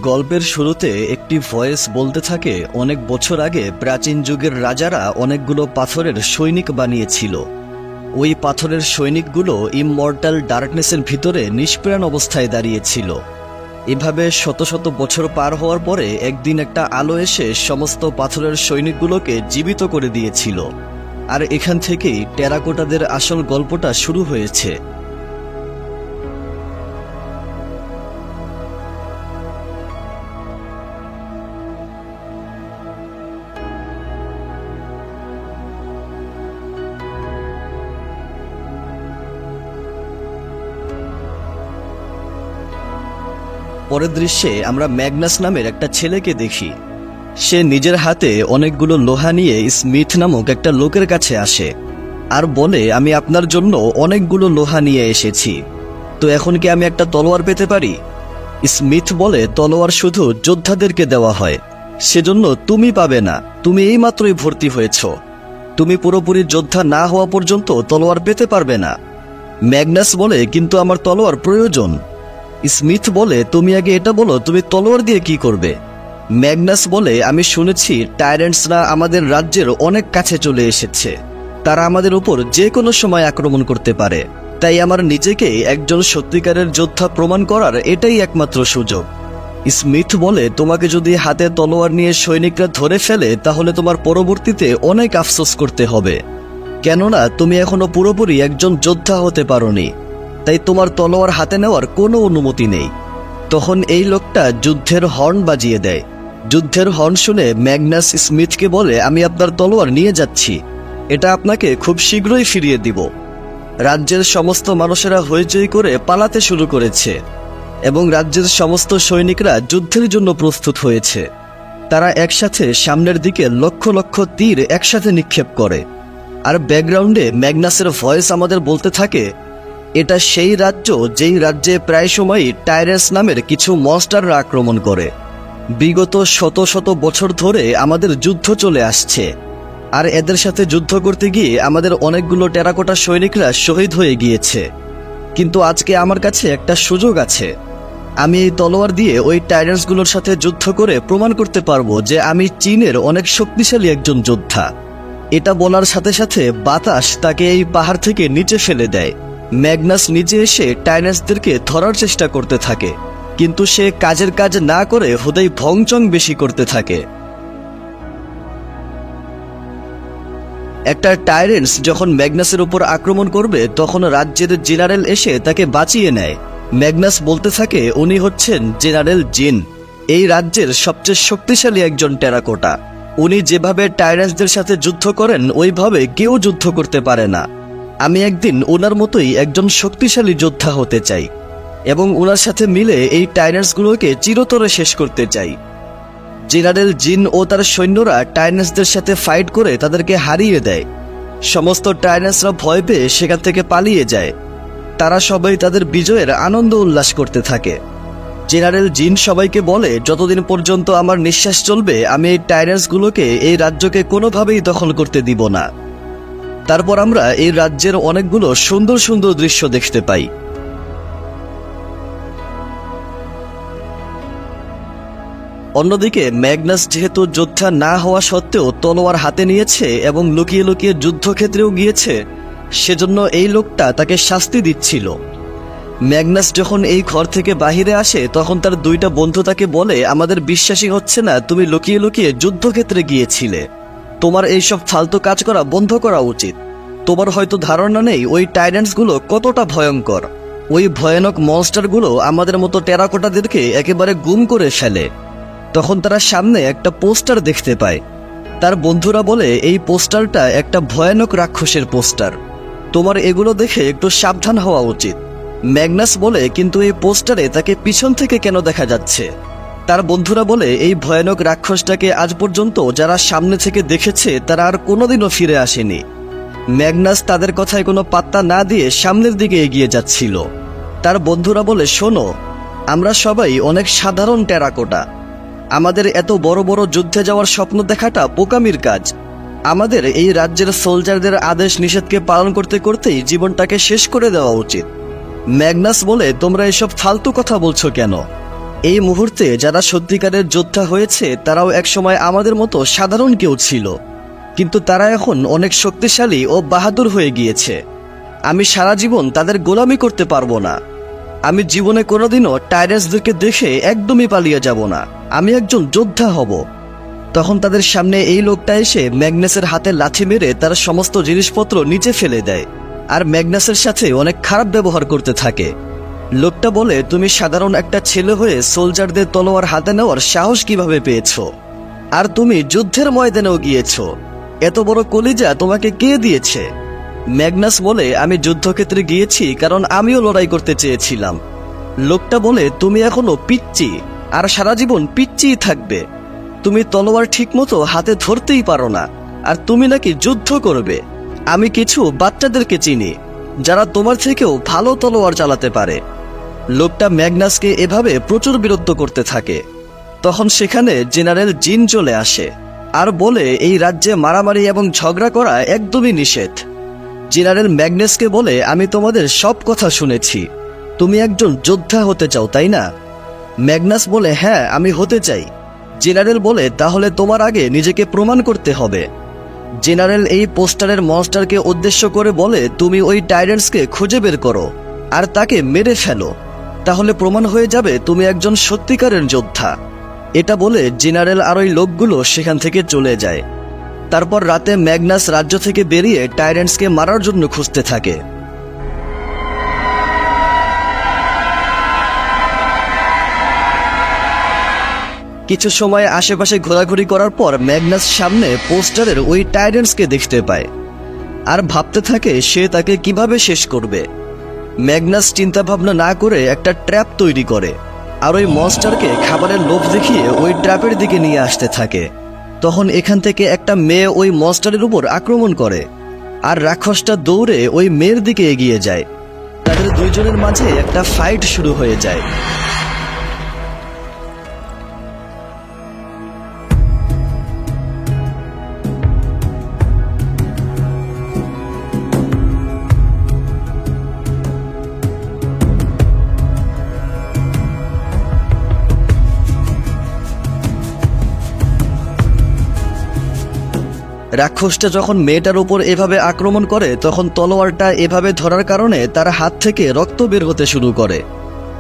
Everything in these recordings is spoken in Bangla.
গল্পের শুরুতে একটি ভয়েস বলতে থাকে, অনেক বছর আগে প্রাচীন যুগের রাজারা অনেকগুলো পাথরের সৈনিক বানিয়েছিল। ওই পাথরের সৈনিকগুলো ইমমর্টাল ডার্কনেসের ভিতরে নিষ্প্রাণ অবস্থায় দাঁড়িয়েছিল। এভাবে শত শত বছর পার হওয়ার পরে একদিন একটা আলো এসে সমস্ত পাথরের সৈনিকগুলোকে জীবিত করে দিয়েছিল। আর এখান থেকেই টেরাকোটাদের আসল গল্পটা শুরু হয়েছে। পরের দৃশ্যে আমরা ম্যাগনাস নামের একটা ছেলেকে দেখি। সে নিজের হাতে অনেকগুলো লোহা নিয়ে স্মিথ নামক একটা লোকের কাছে আসে আর বলে, আমি আপনার জন্য অনেকগুলো লোহা নিয়ে এসেছি, তো এখন কি আমি একটা তলোয়ার পেতে পারি? স্মিথ বলে, তলোয়ার শুধু যোদ্ধাদেরকে দেওয়া হয়, সেজন্য তুমি পাবে না, তুমি এইমাত্রই ভর্তি হয়েছ, তুমি পুরোপুরি যোদ্ধা না হওয়া পর্যন্ত তলোয়ার পেতে পারবে না। ম্যাগনাস বলে, কিন্তু আমার তলোয়ার প্রয়োজন। স্মিথ বলে, তুমি আগে এটা বলো তুমি তলোয়ার দিয়ে কি করবে? ম্যাগনাস বলে, আমি শুনেছি টাইরেন্টসরা আমাদের রাজ্যের অনেক কাছে চলে এসেছে, তারা আমাদের উপর যে কোনো সময় আক্রমণ করতে পারে, তাই আমার নিজেকে একজন সত্যিকারের যোদ্ধা প্রমাণ করার এটাই একমাত্র সুযোগ। স্মিথ বলে, তোমাকে যদি হাতে তলোয়ার নিয়ে সৈনিকরা ধরে ফেলে তাহলে তোমার পরবর্তীতে অনেক আফসোস করতে হবে, কেননা তুমি এখনো পুরোপুরি একজন যোদ্ধা হতে পারোনি, তাই তোমার তলোয়ার হাতে নেওয়ার কোনো অনুমতি নেই। তখন এই লোকটা যুদ্ধের হর্ন বাজিয়ে দেয়। যুদ্ধের হর্ন শুনে ম্যাগনাস স্মিথকে বলে, আমি আপনার তলোয়ার নিয়ে যাচ্ছি, এটা আপনাকে খুব শীঘ্রই ফিরিয়ে দিব। রাজ্যের সমস্ত মানুষেরা হইচই করে পালাতে শুরু করেছে এবং রাজ্যের সমস্ত সৈনিকরা যুদ্ধের জন্য প্রস্তুত হয়েছে। তারা একসাথে সামনের দিকে লক্ষ লক্ষ তীর একসাথে নিক্ষেপ করে। আর ব্যাকগ্রাউন্ডে ম্যাগনাসের ভয়েস আমাদের বলতে থাকে, এটা সেই রাজ্য যেই রাজ্যে প্রায় সময়ই টাইরেন্স নামের কিছু মনস্টাররা আক্রমণ করে। বিগত শত শত বছর ধরে আমাদের যুদ্ধ চলে আসছে, আর এদের সাথে যুদ্ধ করতে গিয়ে আমাদের অনেকগুলো টেরাকোটা সৈনিকরা শহীদ হয়ে গিয়েছে। কিন্তু আজকে আমার কাছে একটা সুযোগ আছে, আমি এই তলোয়ার দিয়ে ওই টাইরেন্সগুলোর সাথে যুদ্ধ করে প্রমাণ করতে পারবো যে আমি চীনের অনেক শক্তিশালী একজন যোদ্ধা। এটা বলার সাথে সাথে বাতাস তাকে এই পাহাড় থেকে নিচে ফেলে দেয়। ম্যাগনাস নিচে এসে টাইরেন্সদেরকে ধরার চেষ্টা করতে থাকে, কিন্তু সে কাজের কাজ না করে হুদাই ভংচং বেশি করতে থাকে। একটা টাইরেন্স যখন ম্যাগনাসের উপর আক্রমণ করবে তখন রাজ্যের জেনারেল এসে তাকে বাঁচিয়ে নেয়। ম্যাগনাস বলতে থাকে, উনি হচ্ছেন জেনারেল জিন, এই রাজ্যের সবচেয়ে শক্তিশালী একজন টেরাকোটা। উনি যেভাবে টাইরেন্সদের সাথে যুদ্ধ করেন ওইভাবে কেউ যুদ্ধ করতে পারে না। আমি একদিন ওনার মতোই একজন শক্তিশালী যোদ্ধা হতে চাই এবং ওনার সাথে মিলে এই টাইরেন্সগুলোকে চিরতরে শেষ করতে চাই। জেনারেল জিন ও তার সৈন্যরা টাইরেন্সদের সাথে ফাইট করে তাদেরকে হারিয়ে দেয়। সমস্ত টাইরেন্সরা ভয় পেয়ে সেখান থেকে পালিয়ে যায়। তারা সবাই তাদের বিজয়ের আনন্দ উল্লাস করতে থাকে। জেনারেল জিন সবাইকে বলে, যতদিন পর্যন্ত আমার নিঃশ্বাস চলবে আমি এই টাইরেন্সগুলোকে এই রাজ্যকে কোনোভাবেই দখল করতে দিব না। তারপর আমরা এই রাজ্যের অনেকগুলো সুন্দর সুন্দর দৃশ্য দেখতে পাই। অন্যদিকে ম্যাগনাস যেহেতু যোদ্ধা না হওয়া সত্ত্বেও তলোয়ার হাতে নিয়েছে এবং লুকিয়ে লুকিয়ে যুদ্ধক্ষেত্রেও গিয়েছে, সেজন্য এই লোকটা তাকে শাস্তি দিচ্ছিল। ম্যাগনাস যখন এই ঘর থেকে বাহিরে আসে তখন তার দুইটা বন্ধু তাকে বলে, আমাদের বিশ্বাসই হচ্ছে না তুমি লুকিয়ে লুকিয়ে যুদ্ধক্ষেত্রে গিয়েছিলে, তোমার এইসব ফালতু কাজ করা বন্ধ করা উচিত। তোমার হয়তো ধারণা নেই ওই টাইরেন্টসগুলো কতটা ভয়ঙ্কর। ওই ভয়ানক মনস্টারগুলো আমাদের মতো টেরাকোটাদেরকে একেবারে গুম করে ফেলে। তখন তারা সামনে একটা পোস্টার দেখতে পায়। তার বন্ধুরা বলে, এই পোস্টারটা একটা ভয়ানক রাক্ষসের পোস্টার, তোমার এগুলো দেখে একটু সাবধান হওয়া উচিত। ম্যাগনাস বলে, কিন্তু এই পোস্টারে তাকে পিছন থেকে কেন দেখা যাচ্ছে? তার বন্ধুরা বলে, এই ভয়ানক রাক্ষসটাকে আজ পর্যন্ত যারা সামনে থেকে দেখেছে তারা আর কোনোদিনও ফিরে আসেনি। ম্যাগনাস তাদের কথায় কোনো পাত্তা না দিয়ে সামনের দিকে এগিয়ে যাচ্ছিল। তার বন্ধুরা বলে, শোনো, আমরা সবাই অনেক সাধারণ টেরাকোটা, আমাদের এত বড় বড় যুদ্ধে যাওয়ার স্বপ্ন দেখাটা বোকামির কাজ। আমাদের এই রাজ্যের সোলজারদের আদেশ নিষেধকে পালন করতে করতেই জীবনটাকে শেষ করে দেওয়া উচিত। ম্যাগনাস বলে, তোমরা এসব ফালতু কথা বলছো কেন? এই মুহূর্তে যারা সত্যিকারের যোদ্ধা হয়েছে তারাও একসময় আমাদের মতো সাধারণ কেউ ছিল, কিন্তু তারা এখন অনেক শক্তিশালী ও বাহাদুর হয়ে গিয়েছে। আমি সারা জীবন তাদের গোলামি করতে পারবো না। আমি জীবনে কোনোদিনও টাইরেন্সদেরকে দেখে একদমই পালিয়ে যাব না। আমি একজন যোদ্ধা হব। তখন তাদের সামনে এই লোকটা এসে ম্যাগনাসের হাতে লাথি মেরে তার সমস্ত জিনিসপত্র নিচে ফেলে দেয়, আর ম্যাগনাসের সাথে অনেক খারাপ ব্যবহার করতে থাকে। লোকটা বলে, তুমি সাধারণ একটা ছেলে হয়ে সোলজারদের তলোয়ার হাতে নেওয়ার সাহস কিভাবে পেয়েছো? আর তুমি যুদ্ধের ময়দানেও গিয়েছো। এত বড় কলিজা তোমাকে কে দিয়েছে? ম্যাগনাস বলে, আমি যুদ্ধক্ষেত্রে গিয়েছি কারণ আমিও লড়াই করতে চেয়েছিলাম। লোকটা বলে, তুমি এখনো পিচ্চি, আর সারা জীবন পিচ্চিই থাকবে। তুমি তলোয়ার ঠিকমতো হাতে ধরতেই পারো না, আর তুমি নাকি যুদ্ধ করবে। আমি কিছু বাচ্চাদেরকে চিনি যারা তোমার থেকেও ভালো তলোয়ার চালাতে পারে। লোকটা ম্যাগনাসকে এভাবে প্রচুর বিরক্ত করতে থাকে। তখন সেখানে জেনারেল জিন চলে আসে আর বলে, এই রাজ্যে মারামারি এবং ঝগড়া করা একদমই নিষেধ। জেনারেল ম্যাগনাসকে বলে, আমি তোমাদের সব কথা শুনেছি। তুমি একজন যোদ্ধা হতে চাও, তাই না? ম্যাগনাস বলে, হ্যাঁ, আমি হতে চাই। জেনারেল বলে, তাহলে তোমার আগে নিজেকে প্রমাণ করতে হবে। জেনারেল এই পোস্টারের মনস্টারকে উদ্দেশ্য করে বলে, তুমি ওই টাইরেন্টসকে খুঁজে বের করো আর তাকে মেরে ফেলো, তাহলে প্রমাণ হয়ে যাবে তুমি একজন সত্যিকারের যোদ্ধা। এটা বলে জেনারেল আর ওই লোকগুলো সেখান থেকে চলে যায়। তারপর রাতে ম্যাগনাস রাজ্য থেকে বেরিয়ে টাইরেন্টসকে মারার জন্য খুঁজতে থাকে। কিছু সময় আশেপাশে ঘোরাঘুরি করার পর ম্যাগনাস সামনে পোস্টারের ওই টাইরেন্টসকে দেখতে পায় আর ভাবতে থাকে সে তাকে কিভাবে শেষ করবে। ম্যাগনাস চিন্তা ভাবনা না করে একটা ট্র্যাপ তৈরি করে আর ওই মনস্টারকে খাবারের লোভ দেখিয়ে ওই ট্র্যাপের দিকে নিয়ে আসতে থাকে। তখন এখান থেকে একটা মেয়ে ওই মনস্টারের উপর আক্রমণ করে আর রাক্ষসটা দৌড়ে ওই মেয়ের দিকে এগিয়ে যায়। তাদের দুইজনের মাঝে একটা ফাইট শুরু হয়ে যায়। রাক্ষসটা যখন মেয়েটার উপর এভাবে আক্রমণ করে তখন তলোয়ারটা এভাবে ধরার কারণে তার হাত থেকে রক্ত বের হতে শুরু করে।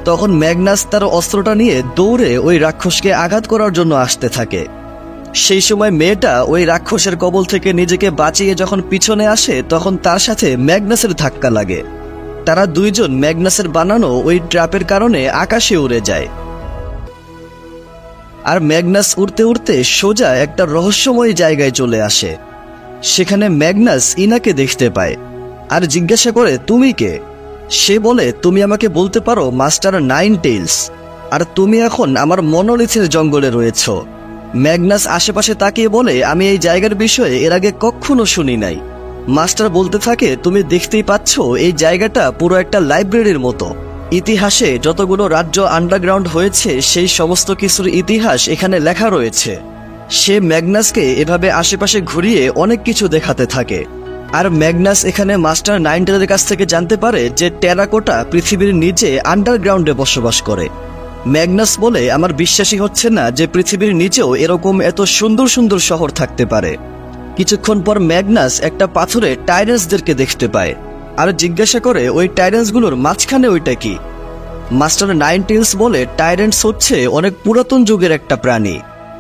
তখন ম্যাগনাস তার অস্ত্রটা নিয়ে দৌড়ে ওই রাক্ষসকে আঘাত করার জন্য আসতে থাকে। সেই সময় মেয়েটা ওই রাক্ষসের কবল থেকে নিজেকে বাঁচিয়ে যখন পিছনে আসে তখন তার সাথে ম্যাগনাসের ধাক্কা লাগে। তারা দুইজন ম্যাগনাসের বানানো ওই ট্র্যাপের কারণে আকাশে উড়ে যায়। আর ম্যাগনাস উড়তে উড়তে সোজা একটা রহস্যময় জায়গায় চলে আসে। সেখানে ম্যাগনাস ইনাকে দেখতে পায় আর জিজ্ঞাসা করে, তুমি কে? সে বলে, তুমি আমাকে বলতে পারো মাস্টার নাইন টেইলস, আর তুমি এখন আমার মনোলিথের জঙ্গলে রয়েছ। ম্যাগনাস আশেপাশে তাকিয়ে বলে, আমি এই জায়গার বিষয়ে এর আগে কখনো শুনি নাই। মাস্টার বলতে থাকে, তুমি দেখতেই পাচ্ছ এই জায়গাটা পুরো একটা লাইব্রেরির মতো। ইতিহাসে যতগুলো রাজ্য আন্ডারগ্রাউন্ড হয়েছে সেই সমস্ত কিছুর ইতিহাস এখানে লেখা রয়েছে। সে ম্যাগনাসকে এভাবে আশেপাশে ঘুরিয়ে অনেক কিছু দেখাতে থাকে। আর ম্যাগনাস এখানে মাস্টার নাইনটেলের কাছ থেকে জানতে পারে যে টেরাকোটা পৃথিবীর নিচে আন্ডারগ্রাউন্ডে বসবাস করে। ম্যাগনাস বলে, আমার বিশ্বাসই হচ্ছে না যে পৃথিবীর নিচেও এরকম এত সুন্দর সুন্দর শহর থাকতে পারে। কিছুক্ষণ পর ম্যাগনাস একটা পাথরে টাইরেন্টসদেরকে দেখতে পায় আর জিজ্ঞাসা করে, ওই টাইরেন্টসগুলোর মাঝখানে ওইটা কি? মাস্টার নাইন টেইলস বলে, টাইরেন্টস হচ্ছে অনেক পুরাতন যুগের একটা প্রাণী,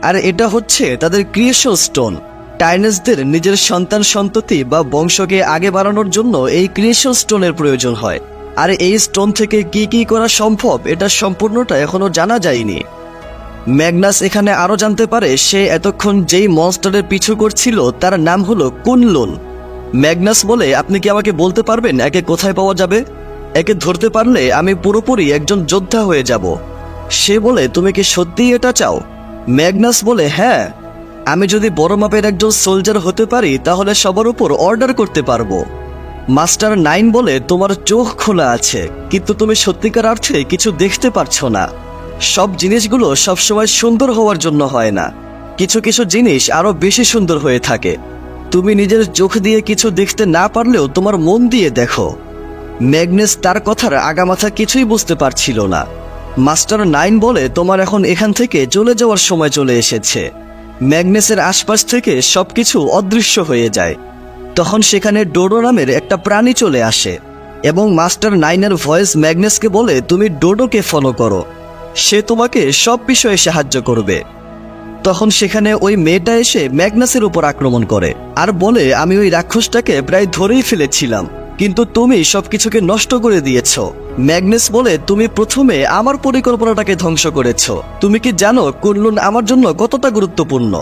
আর এটা হচ্ছে তাদের ক্রিয়েশন স্টোন। টাইরেন্টসদের নিজের সন্তান সন্ততি বা বংশকে আগে বাড়ানোর জন্য এই ক্রিয়েশন স্টোনের প্রয়োজন হয়, আর এই স্টোন থেকে কি কি করা সম্ভব এটা সম্পূর্ণটা এখনো জানা যায়নি। ম্যাগনাস এখানে আরো জানতে পারে সে এতক্ষণ যেই মনস্টারের পিছু করছিল তার নাম হলো কুনলুন। ম্যাগনাস বলে, আপনি কি আমাকে বলতে পারবেন একে কোথায় পাওয়া যাবে? একে ধরতে পারলে আমি পুরোপুরি একজন যোদ্ধা হয়ে যাব। সে বলে, তুমি কি সত্যিই এটা চাও? ম্যাগনাস বলে, হ্যাঁ, আমি যদি বড় মাপের একজন সোলজার হতে পারি তাহলে সবার উপর অর্ডার করতে পারবো। মাস্টার নাইন বলে, তোমার চোখ খোলা আছে কিন্তু তুমি সত্যিকার অর্থে কিছু দেখতে পারছো না। সব জিনিসগুলো সবসময় সুন্দর হওয়ার জন্য হয় না, কিছু কিছু জিনিস আরো বেশি সুন্দর হয়ে থাকে। তুমি নিজের চোখ দিয়ে কিছু দেখতে না পারলেও তোমার মন দিয়ে দেখো। ম্যাগনাস তার কথার আগামাথা কিছুই বুঝতে পারছিল না। মাস্টার নাইন বলে, তোমার এখন এখান থেকে চলে যাওয়ার সময় চলে এসেছে। ম্যাগনাসের আশপাশ থেকে সবকিছু অদৃশ্য হয়ে যায়। তখন সেখানে ডোডো নামের একটা প্রাণী চলে আসে এবং মাস্টার নাইনের ভয়েস ম্যাগনাসকে বলে, তুমি ডোডোকে ফলো করো, সে তোমাকে সব বিষয়ে সাহায্য করবে। তখন সেখানে ওই মেয়েটা এসে ম্যাগনাসের উপর আক্রমণ করে আর বলে, আমি ওই রাক্ষসটাকে প্রায় ধরেই ফেলেছিলাম, কিন্তু তুমি সবকিছুকে নষ্ট করে দিয়েছ। ম্যাগনাস বলে, তুমি প্রথমে আমার পরিকল্পনাটাকে ধ্বংস করেছ। তুমি কি জানো কুনলুন আমার জন্য কতটা গুরুত্বপূর্ণ?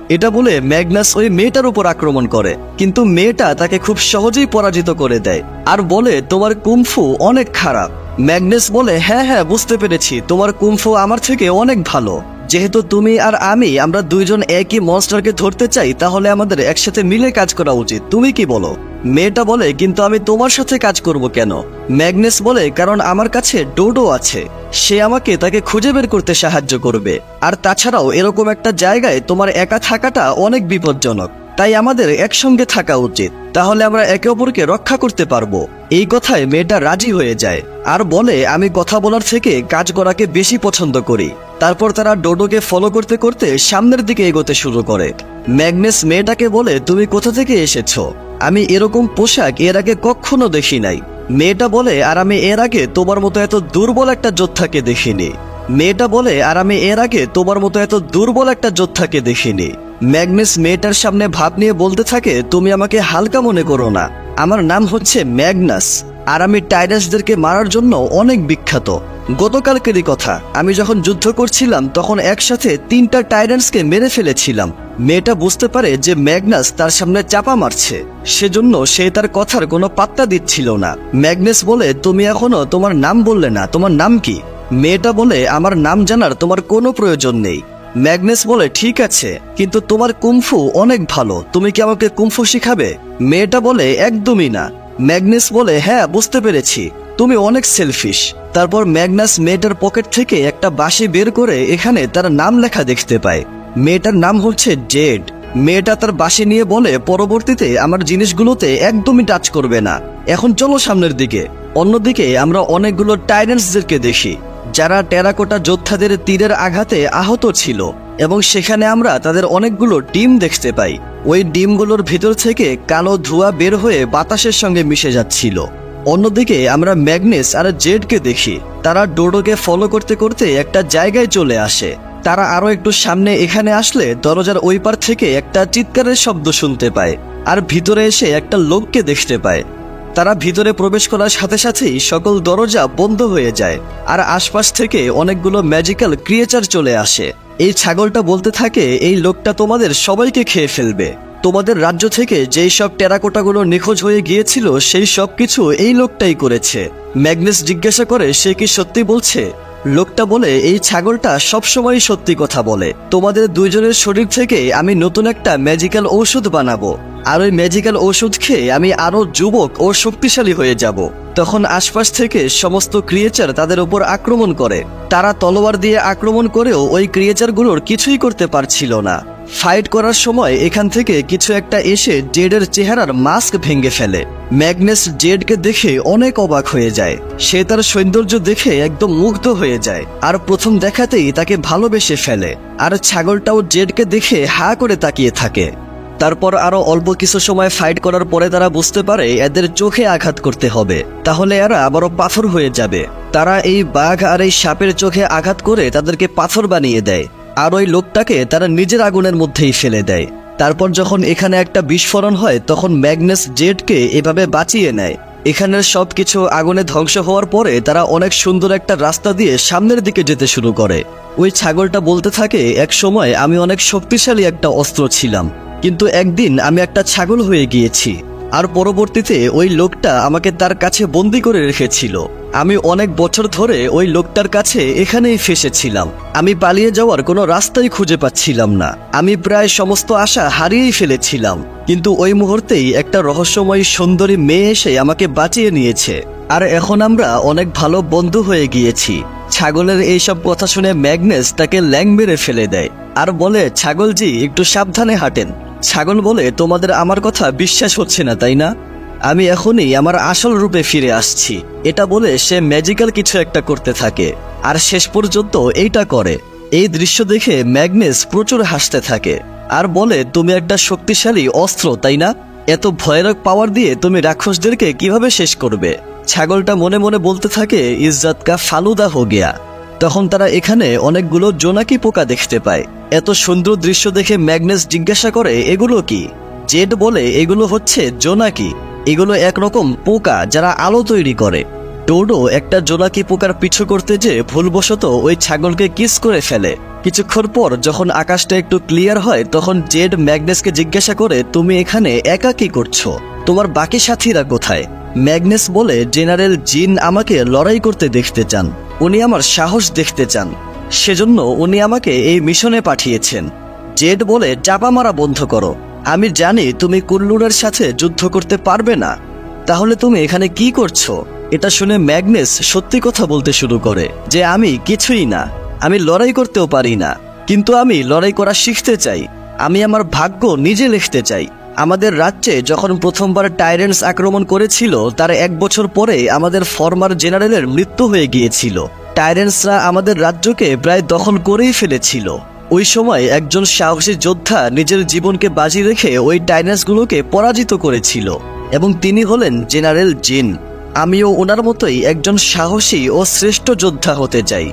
এটা বলে ম্যাগনাস ওই মেয়েটার উপর আক্রমণ করে, কিন্তু মেয়েটা তাকে খুব সহজেই পরাজিত করে দেয় আর বলে, তোমার কুমফু অনেক খারাপ। ম্যাগনাস বলে, হ্যাঁ হ্যাঁ বুঝতে পেরেছি, তোমার কুমফু আমার থেকে অনেক ভালো। যেহেতু তুমি আর আমরা দুইজন একই মনস্টারকে ধরতে চাই, তাহলে আমাদের একসাথে মিলে কাজ করা উচিত। তুমি কি বলো? মেয়েটা বলে, কিন্তু আমি তোমার সাথে কাজ করব কেন? ম্যাগনাস বলে, কারণ আমার কাছে ডোডো আছে, সে আমাকে তাকে খুঁজে বের করতে সাহায্য করবে। আর তাছাড়াও এরকম একটা জায়গায় তোমার একা থাকাটা অনেক বিপজ্জনক, তাই আমাদের একসঙ্গে থাকা উচিত, তাহলে আমরা একে অপরকে রক্ষা করতে পারবো। এই কথায় মেয়েটা রাজি হয়ে যায় আর বলে, আমি কথা বলার থেকে কাজ করাকে বেশি পছন্দ করি। তারপর তারা ডোডোকে ফলো করতে করতে সামনের দিকে এগোতে শুরু করে। ম্যাগনাস মেয়েটাকে বলে, তুমি কোথা থেকে এসেছো? আমি এরকম পোশাক এর আগে কখনো দেখি নাই। মেয়েটা বলে, আর আমি এর আগে তোমার মতো এত দুর্বল একটা যোদ্ধাকে দেখিনি। মেয়েটা বলে, আর আমি এর আগে তোমার মতো এত দুর্বল একটা যোদ্ধাকে দেখিনি। ম্যাগনাস মেয়েটার সামনে ভাব নিয়ে বলতে থাকে, তুমি আমাকে হালকা মনে করো না, আমার নাম হচ্ছে ম্যাগনাস, আর আমি টাইরাসদেরকে মারার জন্য অনেক বিখ্যাত। গতকালকেরই কথা, আমি যখন যুদ্ধ করছিলাম তখন একসাথে 3টা টাইরান্সকে মেরে ফেলেছিলাম। মেয়েটা বুঝতে পারে যে ম্যাগনাস তার সামনে চাপা মারছে, সেজন্য সে তার কথার কোনো পাত্তা দিচ্ছিল না। ম্যাগনাস বলে, তুমি এখনো তোমার নাম বললে না, তোমার নাম কি? মেয়েটা বলে, আমার নাম জানার তোমার কোনো প্রয়োজন নেই। ম্যাগনাস বলে, ঠিক আছে, কিন্তু তোমার কুমফু অনেক ভালো, তুমি কি আমাকে কুমফু শিখাবে? মেয়েটা বলে, একদমই না। ম্যাগনাস বলে, হ্যাঁ বুঝতে পেরেছি, তুমি অনেক সেলফিশ। তারপর ম্যাগনাস মেয়েটার পকেট থেকে একটা বাঁশি বের করে এখানে তার নাম লেখা দেখতে পায়। মেয়েটার নাম হচ্ছে জেড। মেয়েটা তার বাঁশি নিয়ে বলে, পরবর্তীতে আমার জিনিসগুলোতে একদমই টাচ করবে না, এখন চলো সামনের দিকে। অন্যদিকে আমরা অনেকগুলো টাইরান্সদেরকে দেখি যারা টেরাকোটা যোদ্ধাদের তীরের আঘাতে আহত ছিল, এবং সেখানে আমরা তাদের অনেকগুলো ডিম দেখতে পাই। ওই ডিমগুলোর ভিতর থেকে কালো ধোঁয়া বের হয়ে বাতাসের সঙ্গে মিশে যাচ্ছিল। অন্যদিকে আমরা ম্যাগনাস আর জেডকে দেখি, তারা ডোডোকে ফলো করতে করতে একটা জায়গায় চলে আসে। তারা আরো একটু সামনে এখানে আসলে দরজার ওই পার থেকে একটা চিৎকারের শব্দ শুনতে পায় আর ভিতরে এসে একটা লোককে দেখতে পায়। তারা ভিতরে প্রবেশ করার সাথে সাথেই সকল দরজা বন্ধ হয়ে যায় আর আশপাশ থেকে অনেকগুলো ম্যাজিক্যাল ক্রিয়েচার চলে আসে। এই ছাগলটা বলতে থাকে, এই লোকটা তোমাদের সবাইকে খেয়ে ফেলবে। তোমাদের রাজ্য থেকে যেই সব টেরাকোটাগুলো নিখোঁজ হয়ে গিয়েছিল সেই সব কিছু এই লোকটাই করেছে। ম্যাগনাস জিজ্ঞাসা করে, সে কি সত্যি বলছে? লোকটা বলে, এই ছাগলটা সবসময় সত্যি কথা বলে। তোমাদের দুইজনের শরীর থেকে আমি নতুন একটা ম্যাজিক্যাল ঔষধ বানাবো, আর ওই ম্যাজিক্যাল ঔষধ খেয়ে আমি আরো যুবক ও শক্তিশালী হয়ে যাব। তখন আশপাশ থেকে সমস্ত ক্রিয়েচার তাদের উপর আক্রমণ করে। তারা তলোয়ার দিয়ে আক্রমণ করেও ওই ক্রিয়েচারগুলোর কিছুই করতে পারছিল না। ফাইট করার সময় এখান থেকে কিছু একটা এসে জেডের চেহারার মাস্ক ভেঙে ফেলে। ম্যাগনাস জেডকে দেখে অনেক অবাক হয়ে যায়। সে তার সৌন্দর্য দেখে একদম মুগ্ধ হয়ে যায় আর প্রথম দেখাতেই তাকে ভালোবেসে ফেলে। আর ছাগলটাও জেডকে দেখে হা করে তাকিয়ে থাকে। তারপর আরো অল্প কিছু সময় ফাইট করার পরে তারা বুঝতে পারে এদের চোখে আঘাত করতে হবে, তাহলে এরা আবারও পাথর হয়ে যাবে। তারা এই বাঘ আর এই সাপের চোখে আঘাত করে তাদেরকে পাথর বানিয়ে দেয় আর ওই লোকটাকে তারা নিজের আগুনের মধ্যেই ফেলে দেয়। তারপর যখন এখানে একটা বিস্ফোরণ হয় তখন ম্যাগনাস জেডকে এভাবে বাঁচিয়ে নেয়। এখানের সবকিছু আগুনে ধ্বংস হওয়ার পরে তারা অনেক সুন্দর একটা রাস্তা দিয়ে সামনের দিকে যেতে শুরু করে। ওই ছাগলটা বলতে থাকে, এক সময় আমি অনেক শক্তিশালী একটা অস্ত্র ছিলাম, কিন্তু একদিন আমি একটা ছাগল হয়ে গিয়েছি আর পরবর্তীতে ওই লোকটা আমাকে তার কাছে বন্দি করে রেখেছিল। আমি অনেক বছর ধরে ওই লোকটার কাছে এখানেই ফেসেছিলাম। আমি পালিয়ে যাওয়ার কোনো রাস্তাই খুঁজে পাচ্ছিলাম না। আমি প্রায় সমস্ত আশা হারিয়েই ফেলেছিলাম, কিন্তু ওই মুহূর্তেই একটা রহস্যময়ী সুন্দরী মেয়ে এসে আমাকে বাঁচিয়ে নিয়েছে আর এখন আমরা অনেক ভালো বন্ধু হয়ে গিয়েছি। ছাগলের এইসব কথা শুনে ম্যাগনাস তাকে ল্যাং মেরে ফেলে দেয় আর বলে, ছাগলজি একটু সাবধানে হাঁটেন। ছাগল বলে, তোমাদের আমার কথা বিশ্বাস হচ্ছে না তাই না? আমি এখনই আমার আসল রূপে ফিরে আসছি। এটা বলে সে ম্যাজিক্যাল কিছু একটা করতে থাকে আর শেষ পর্যন্ত এইটা করে। এই দৃশ্য দেখে ম্যাগনাস প্রচুর হাসতে থাকে আর বলে, তুমি একটা শক্তিশালী অস্ত্র, তাই না? এত ভয়ানক পাওয়ার দিয়ে তুমি রাক্ষসদেরকে কিভাবে শেষ করবে? ছাগলটা মনে মনে বলতে থাকে, ইজ্জত কা ফালুদা হো গিয়া। তখন তারা এখানে অনেকগুলো জোনাকি পোকা দেখতে পায়। এত সুন্দর দৃশ্য দেখে ম্যাগনাস জিজ্ঞাসা করে, এগুলো কি? জেড বলে, এগুলো হচ্ছে জোনাকি। এগুলো একরকম পোকা যারা আলো তৈরি করে। ডোডো একটা জোনাকি পোকার পিছু করতে যে ভুলবশত ওই ছাগলকে কিস করে ফেলে। কিছুক্ষণ পর যখন আকাশটা একটু ক্লিয়ার হয় তখন জেড ম্যাগনাসকে জিজ্ঞাসা করে, তুমি এখানে একা কি করছো? তোমার বাকি সাথীরা কোথায়? ম্যাগনাস বলে, জেনারেল জিন আমাকে লড়াই করতে দেখতে চান। উনি আমার সাহস দেখতে চান, সেজন্য উনি আমাকে এই মিশনে পাঠিয়েছেন। জেড বলে, চাপা মারা বন্ধ করো। আমি জানি তুমি কুল্লুরের সাথে যুদ্ধ করতে পারবে না, তাহলে তুমি এখানে কি করছো? এটা শুনে ম্যাগনাস সত্যি কথা বলতে শুরু করে যে আমি কিছুই না, আমি লড়াই করতেও পারি না, কিন্তু আমি লড়াই করা শিখতে চাই। আমি আমার ভাগ্য নিজে লিখতে চাই। আমাদের রাজ্যে যখন প্রথমবার টাইরেন্টস আক্রমণ করেছিল তার 1 বছর পরে আমাদের ফর্মার জেনারেলের মৃত্যু হয়ে গিয়েছিল। টাইরেন্টসরা আমাদের রাজ্যকে প্রায় দখল করেই ফেলেছিল। ওই সময় একজন সাহসী যোদ্ধা নিজের জীবনকে বাজি রেখে ওই টাইরেন্টসগুলোকে পরাজিত করেছিল এবং তিনি হলেন জেনারেল জিন। আমিও ওনার মতোই একজন সাহসী ও শ্রেষ্ঠ যোদ্ধা হতে চাই।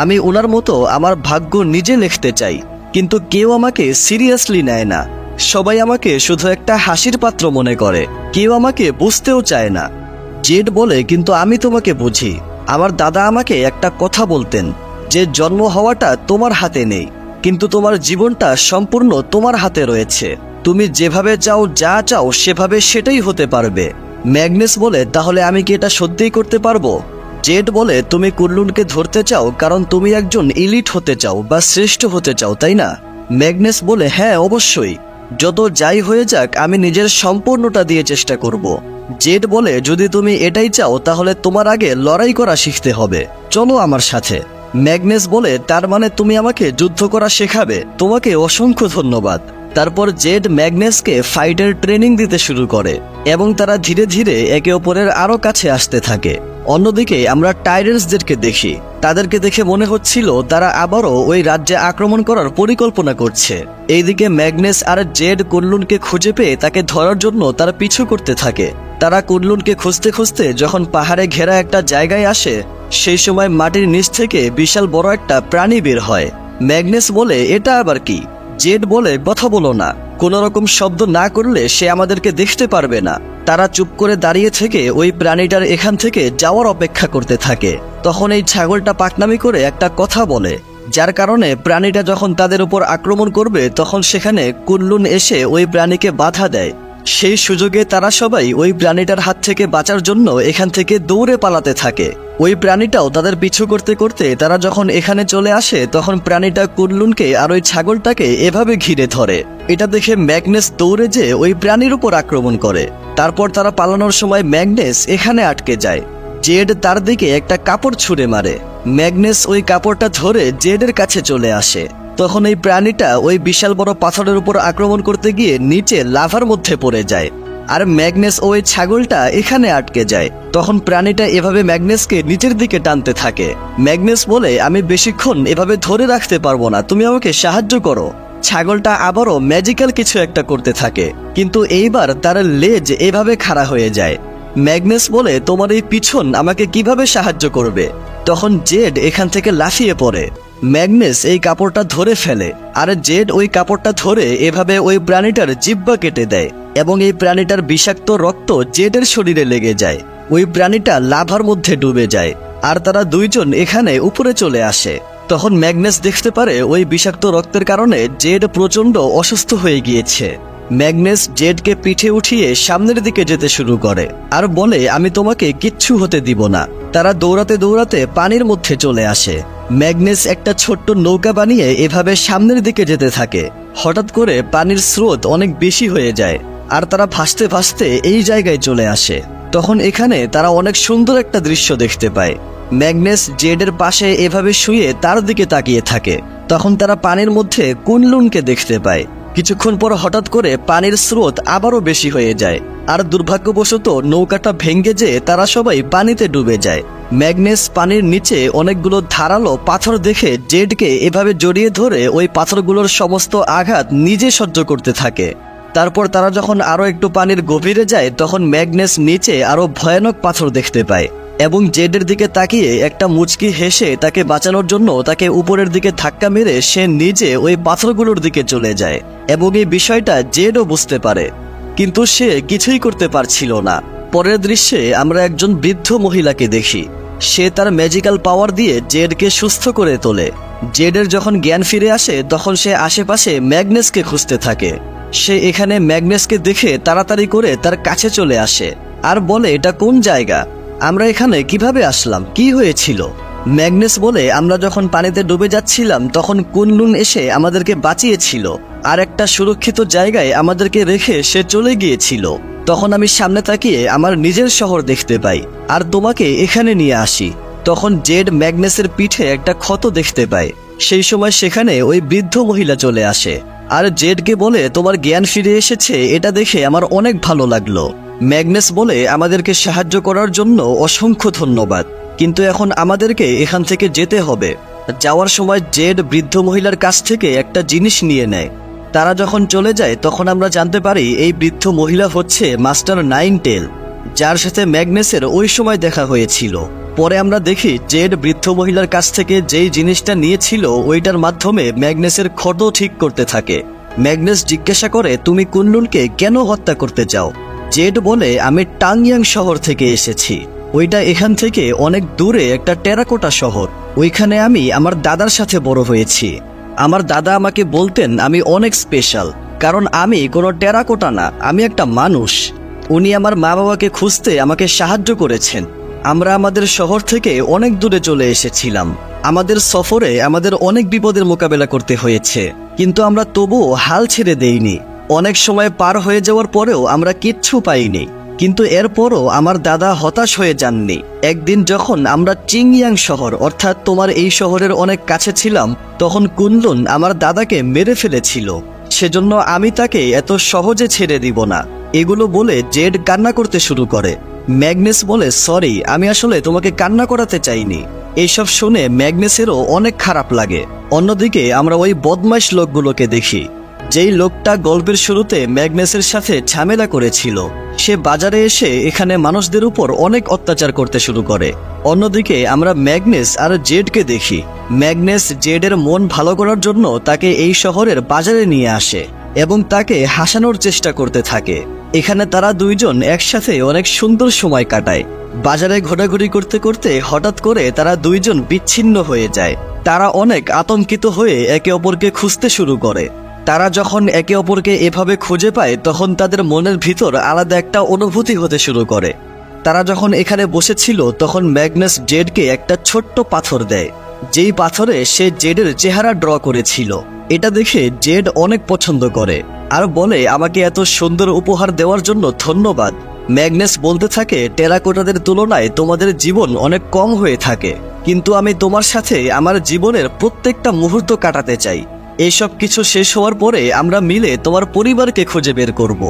আমি ওনার মতো আমার ভাগ্য নিজে লিখতে চাই, কিন্তু কেউ আমাকে সিরিয়াসলি নেয় না। সবাই আমাকে শুধু একটা হাসির পাত্র মনে করে, কেউ আমাকে বুঝতেও চায় না। জেড বলে, কিন্তু আমি তোমাকে বুঝি। আমার দাদা আমাকে একটা কথা বলতেন যে জন্ম হওয়াটা তোমার হাতে নেই, কিন্তু তোমার জীবনটা সম্পূর্ণ তোমার হাতে রয়েছে। তুমি যেভাবে চাও, যা চাও সেভাবে সেটাই হতে পারবে। ম্যাগনাস বলে, তাহলে আমি কি এটা সত্যিই করতে পারবো? জেড বলে, তুমি কুল্লুনকে ধরতে চাও কারণ তুমি একজন ইলিট হতে চাও বা শ্রেষ্ঠ হতে চাও, তাই না? ম্যাগনাস বলে, হ্যাঁ অবশ্যই, যত যাই হয়ে যাক আমি নিজের সম্পূর্ণটা দিয়ে চেষ্টা করব। জেড বলে, যদি তুমি এটাই চাও তাহলে তোমার আগে লড়াই করা শিখতে হবে, চলো আমার সাথে। ম্যাগনাস বলে, তার মানে তুমি আমাকে যুদ্ধ করা শেখাবে? তোমাকে অসংখ্য ধন্যবাদ। তারপর জেড ম্যাগনাসকে ফাইটের ট্রেনিং দিতে শুরু করে এবং তারা ধীরে ধীরে একে অপরের আরো কাছে আসতে থাকে। অন্যদিকে আমরা টাইরেন্টসদেরকে দেখি। তাদেরকে দেখে মনে হচ্ছিল তারা আবারও ওই রাজ্যে আক্রমণ করার পরিকল্পনা করছে। এইদিকে ম্যাগনাস আর জেড কুল্লুনকে খুঁজে পেয়ে তাকে ধরার জন্য তারা পিছু করতে থাকে। তারা কুল্লুনকে খুঁজতে খুঁজতে যখন পাহাড়ে ঘেরা একটা জায়গায় আসে, সেই সময় মাটির নিচ থেকে বিশাল বড় একটা প্রাণী বের হয়। ম্যাগনাস বলে, এটা আবার কি? জেড বলে, কথা বলো না, কোনো রকম শব্দ না করলে সে আমাদেরকে দেখতে পারবে না। তারা চুপ করে দাঁড়িয়ে থেকে ওই প্রাণীটার এখান থেকে যাওয়ার অপেক্ষা করতে থাকে। তখন এই ছাগলটা পাকনামি করে একটা কথা বলে, যার কারণে প্রাণীটা যখন তাদের উপর আক্রমণ করবে তখন সেখানে কুল্লুন এসে ওই প্রাণীকে বাধা দেয়। সেই সুযোগে তারা সবাই ওই প্রাণীটার হাত থেকে বাঁচার জন্য এখান থেকে দৌড়ে পালাতে থাকে। ওই প্রাণীটাও তাদের পিছু করতে করতে তারা যখন এখানে চলে আসে তখন প্রাণীটা কুল্লুনকে আর ওই ছাগলটাকে এভাবে ঘিরে ধরে। এটা দেখে ম্যাগনাস দৌড়ে যেয়ে ওই প্রাণীর উপর আক্রমণ করে। তারপর তারা পালানোর সময় ম্যাগনাস এখানে আটকে যায়। জেড তার দিকে একটা কাপড় ছুঁড়ে মারে। ম্যাগনাস ওই কাপড়টা ধরে জেডের কাছে চলে আসে। তখন এই প্রাণীটা ওই বিশাল বড় পাথরের উপর আক্রমণ করতে গিয়ে নিচে লাভার মধ্যে পড়ে যায় আর ম্যাগনাস ওই ছাগলটা এখানে আটকে যায়। তখন প্রাণীটা এভাবে ম্যাগনাসকে নিচের দিকে টানতে থাকে। ম্যাগনাস বলে, আমি বেশিক্ষণ এভাবে ধরে রাখতে পারবো না, তুমি আমাকে সাহায্য করো। ছাগলটা আবারও ম্যাজিক্যাল কিছু একটা করতে থাকে, কিন্তু এইবার তার লেজ এভাবে খাড়া হয়ে যায়। ম্যাগনাস বলে, তোমার এই পিছন আমাকে কিভাবে সাহায্য করবে? তখন জেড এখান থেকে লাফিয়ে পড়ে। ম্যাগনাস এই কাপড়টা ধরে ফেলে আর জেড ওই কাপড়টা ধরে এভাবে ওই প্রাণীটার জিহ্বা কেটে দেয় এবং এই প্রাণীটার বিষাক্ত রক্ত জেডের শরীরে লেগে যায়। ওই প্রাণীটা লাভার মধ্যে ডুবে যায় আর তারা দুইজন এখানে উপরে চলে আসে। তখন ম্যাগনাস দেখতে পারে ওই বিষাক্ত রক্তের কারণে জেড প্রচন্ড অসুস্থ হয়ে গিয়েছে। ম্যাগনাস জেডকে পিঠে উঠিয়ে সামনের দিকে যেতে শুরু করে আর বলে, আমি তোমাকে কিচ্ছু হতে দিব না। তারা দৌড়াতে দৌড়াতে পানির মধ্যে চলে আসে। ম্যাগনাস একটা ছোট্ট নৌকা বানিয়ে এভাবে সামনের দিকে যেতে থাকে। হঠাৎ করে পানির স্রোত অনেক বেশি হয়ে যায় আর তারা ভাসতে ভাসতে এই জায়গায় চলে আসে। তখন এখানে তারা অনেক সুন্দর একটা দৃশ্য দেখতে পায়। ম্যাগনাস জেডের পাশে এভাবে শুয়ে তার দিকে তাকিয়ে থাকে। তখন তারা পানির মধ্যে কুনলুনকে দেখতে পায়। কিছুক্ষণ পর হঠাৎ করে পানির স্রোত আবারও বেশি হয়ে যায়, আর দুর্ভাগ্যবশত নৌকাটা ভেঙে যেয়ে তারা সবাই পানিতে ডুবে যায়। ম্যাগনাস পানির নিচে অনেকগুলো ধারালো পাথর দেখে জেডকে এভাবে জড়িয়ে ধরে ওই পাথরগুলোর সমস্ত আঘাত নিজে সহ্য করতে থাকে। তারপর তারা যখন আরো একটু পানির গভীরে যায় তখন ম্যাগনাস নিচে আরো ভয়ানক পাথর দেখতে পায় এবং জেডের দিকে তাকিয়ে একটা মুচকি হেসে তাকে বাঁচানোর জন্য তাকে উপরের দিকে ধাক্কা মেরে সে নিজে ওই পাথরগুলোর দিকে চলে যায় এবং এই বিষয়টা জেডও বুঝতে পারে, কিন্তু সে কিছুই করতে পারছিল না। পরের দৃশ্যে আমরা একজন বৃদ্ধ মহিলাকে দেখি। সে তার ম্যাজিক্যাল পাওয়ার দিয়ে জেডকে সুস্থ করে তোলে। জেডের যখন জ্ঞান ফিরে আসে তখন সে আশেপাশে ম্যাগনাসকে খুঁজতে থাকে। সে এখানে ম্যাগনাসকে দেখে তাড়াতাড়ি করে তার কাছে চলে আসে আর বলে, এটা কোন জায়গা? আমরা এখানে কিভাবে আসলাম? কি হয়েছিল? ম্যাগনাস বলে, আমরা যখন পানিতে ডুবে যাচ্ছিলাম তখন কুনলুন এসে আমাদেরকে বাঁচিয়েছিল আর একটা সুরক্ষিত জায়গায় আমাদেরকে রেখে সে চলে গিয়েছিল। তখন আমি সামনে তাকিয়ে আমার নিজের শহর দেখতে পাই আর তোমাকে এখানে নিয়ে আসি। তখন জেড ম্যাগনাসের পিঠে একটা ক্ষত দেখতে পায়। সেই সময় সেখানে ওই বৃদ্ধ মহিলা চলে আসে আর জেডকে বলে, তোমার জ্ঞান ফিরে এসেছে, এটা দেখে আমার অনেক ভালো লাগলো। ম্যাগনাস বলে, আমাদেরকে সাহায্য করার জন্য অসংখ্য ধন্যবাদ, কিন্তু এখন আমাদেরকে এখান থেকে যেতে হবে। যাওয়ার সময় জেড বৃদ্ধ মহিলার কাছ থেকে একটা জিনিস নিয়ে নেয়। তারা যখন চলে যায় তখন আমরা জানতে পারি এই বৃদ্ধ মহিলা হচ্ছে মাস্টার নাইনটেল, যার সাথে ম্যাগনাসের ওই সময় দেখা হয়েছিল। পরে আমরা দেখি জেড বৃদ্ধ মহিলার কাছ থেকে যেই জিনিসটা নিয়েছিল ওইটার মাধ্যমে ম্যাগনাসের ক্ষত ঠিক করতে থাকে। ম্যাগনাস জিজ্ঞাসা করে, তুমি কুনলুনকে কেন হত্যা করতে চাও? জেড বলে, আমি টাংয়াং শহর থেকে এসেছি। ওইটা এখান থেকে অনেক দূরে একটা টেরাকোটা শহর। ওইখানে আমি আমার দাদার সাথে বড় হয়েছি। আমার দাদা আমাকে বলতেন আমি অনেক স্পেশাল, কারণ আমি কোনো টেরাকোটা না, আমি একটা মানুষ। উনি আমার মা বাবাকে খুঁজতে আমাকে সাহায্য করেছেন। আমরা আমাদের শহর থেকে অনেক দূরে চলে এসেছিলাম। আমাদের সফরে আমাদের অনেক বিপদের মোকাবেলা করতে হয়েছে, কিন্তু আমরা তবুও হাল ছেড়ে দেইনি। অনেক সময় পার হয়ে যাওয়ার পরেও আমরা কিচ্ছু পাইনি, কিন্তু এরপরও আমার দাদা হতাশ হয়ে যাননি। একদিন যখন আমরা চিংয়াং শহর অর্থাৎ তোমার এই শহরের অনেক কাছে ছিলাম তখন কুনলুন আমার দাদাকে মেরে ফেলেছিল, সেজন্য আমি তাকে এত সহজে ছেড়ে দিব না। এগুলো বলে জেড কান্না করতে শুরু করে। ম্যাগনাস বলে, সরি, আমি আসলে তোমাকে কান্না করাতে চাইনি। এইসব শুনে ম্যাগনাসেরও অনেক খারাপ লাগে। অন্যদিকে আমরা ওই বদমাইশ লোকগুলোকে দেখি। যেই লোকটা গল্পের শুরুতে ম্যাগনাসের সাথে ঝামেলা করেছিল, সে বাজারে এসে এখানে মানুষদের উপর অনেক অত্যাচার করতে শুরু করে। অন্যদিকে আমরা ম্যাগনাস আর জেডকে দেখি। ম্যাগনাস জেডের মন ভালো করার জন্য তাকে এই শহরের বাজারে নিয়ে আসে এবং তাকে হাসানোর চেষ্টা করতে থাকে। এখানে তারা দুইজন একসাথে অনেক সুন্দর সময় কাটায়। বাজারে ঘোরাঘুরি করতে করতে হঠাৎ করে তারা দুইজন বিচ্ছিন্ন হয়ে যায়। তারা অনেক আতঙ্কিত হয়ে একে অপরকে খুঁজতে শুরু করে। তারা যখন একে অপরকে এভাবে খুঁজে পায় তখন তাদের মনের ভিতর আলাদা একটা অনুভূতি হতে শুরু করে। তারা যখন এখানে বসেছিল তখন ম্যাগনাস জেডকে একটা ছোট্ট পাথর দেয়, যেই পাথরে সে জেডের চেহারা ড্র করেছিল। এটা দেখে জেড অনেক পছন্দ করে আর বলে, আমাকে এত সুন্দর উপহার দেওয়ার জন্য ধন্যবাদ। ম্যাগনাস বলতে থাকে, টেরাকোটাদের তুলনায় তোমাদের জীবন অনেক কম হয়ে থাকে, কিন্তু আমি তোমার সাথে আমার জীবনের প্রত্যেকটা মুহূর্ত কাটাতে চাই। এইসব কিছু শেষ হওয়ার পরে আমরা মিলে তোমার পরিবারকে খুঁজে বের করব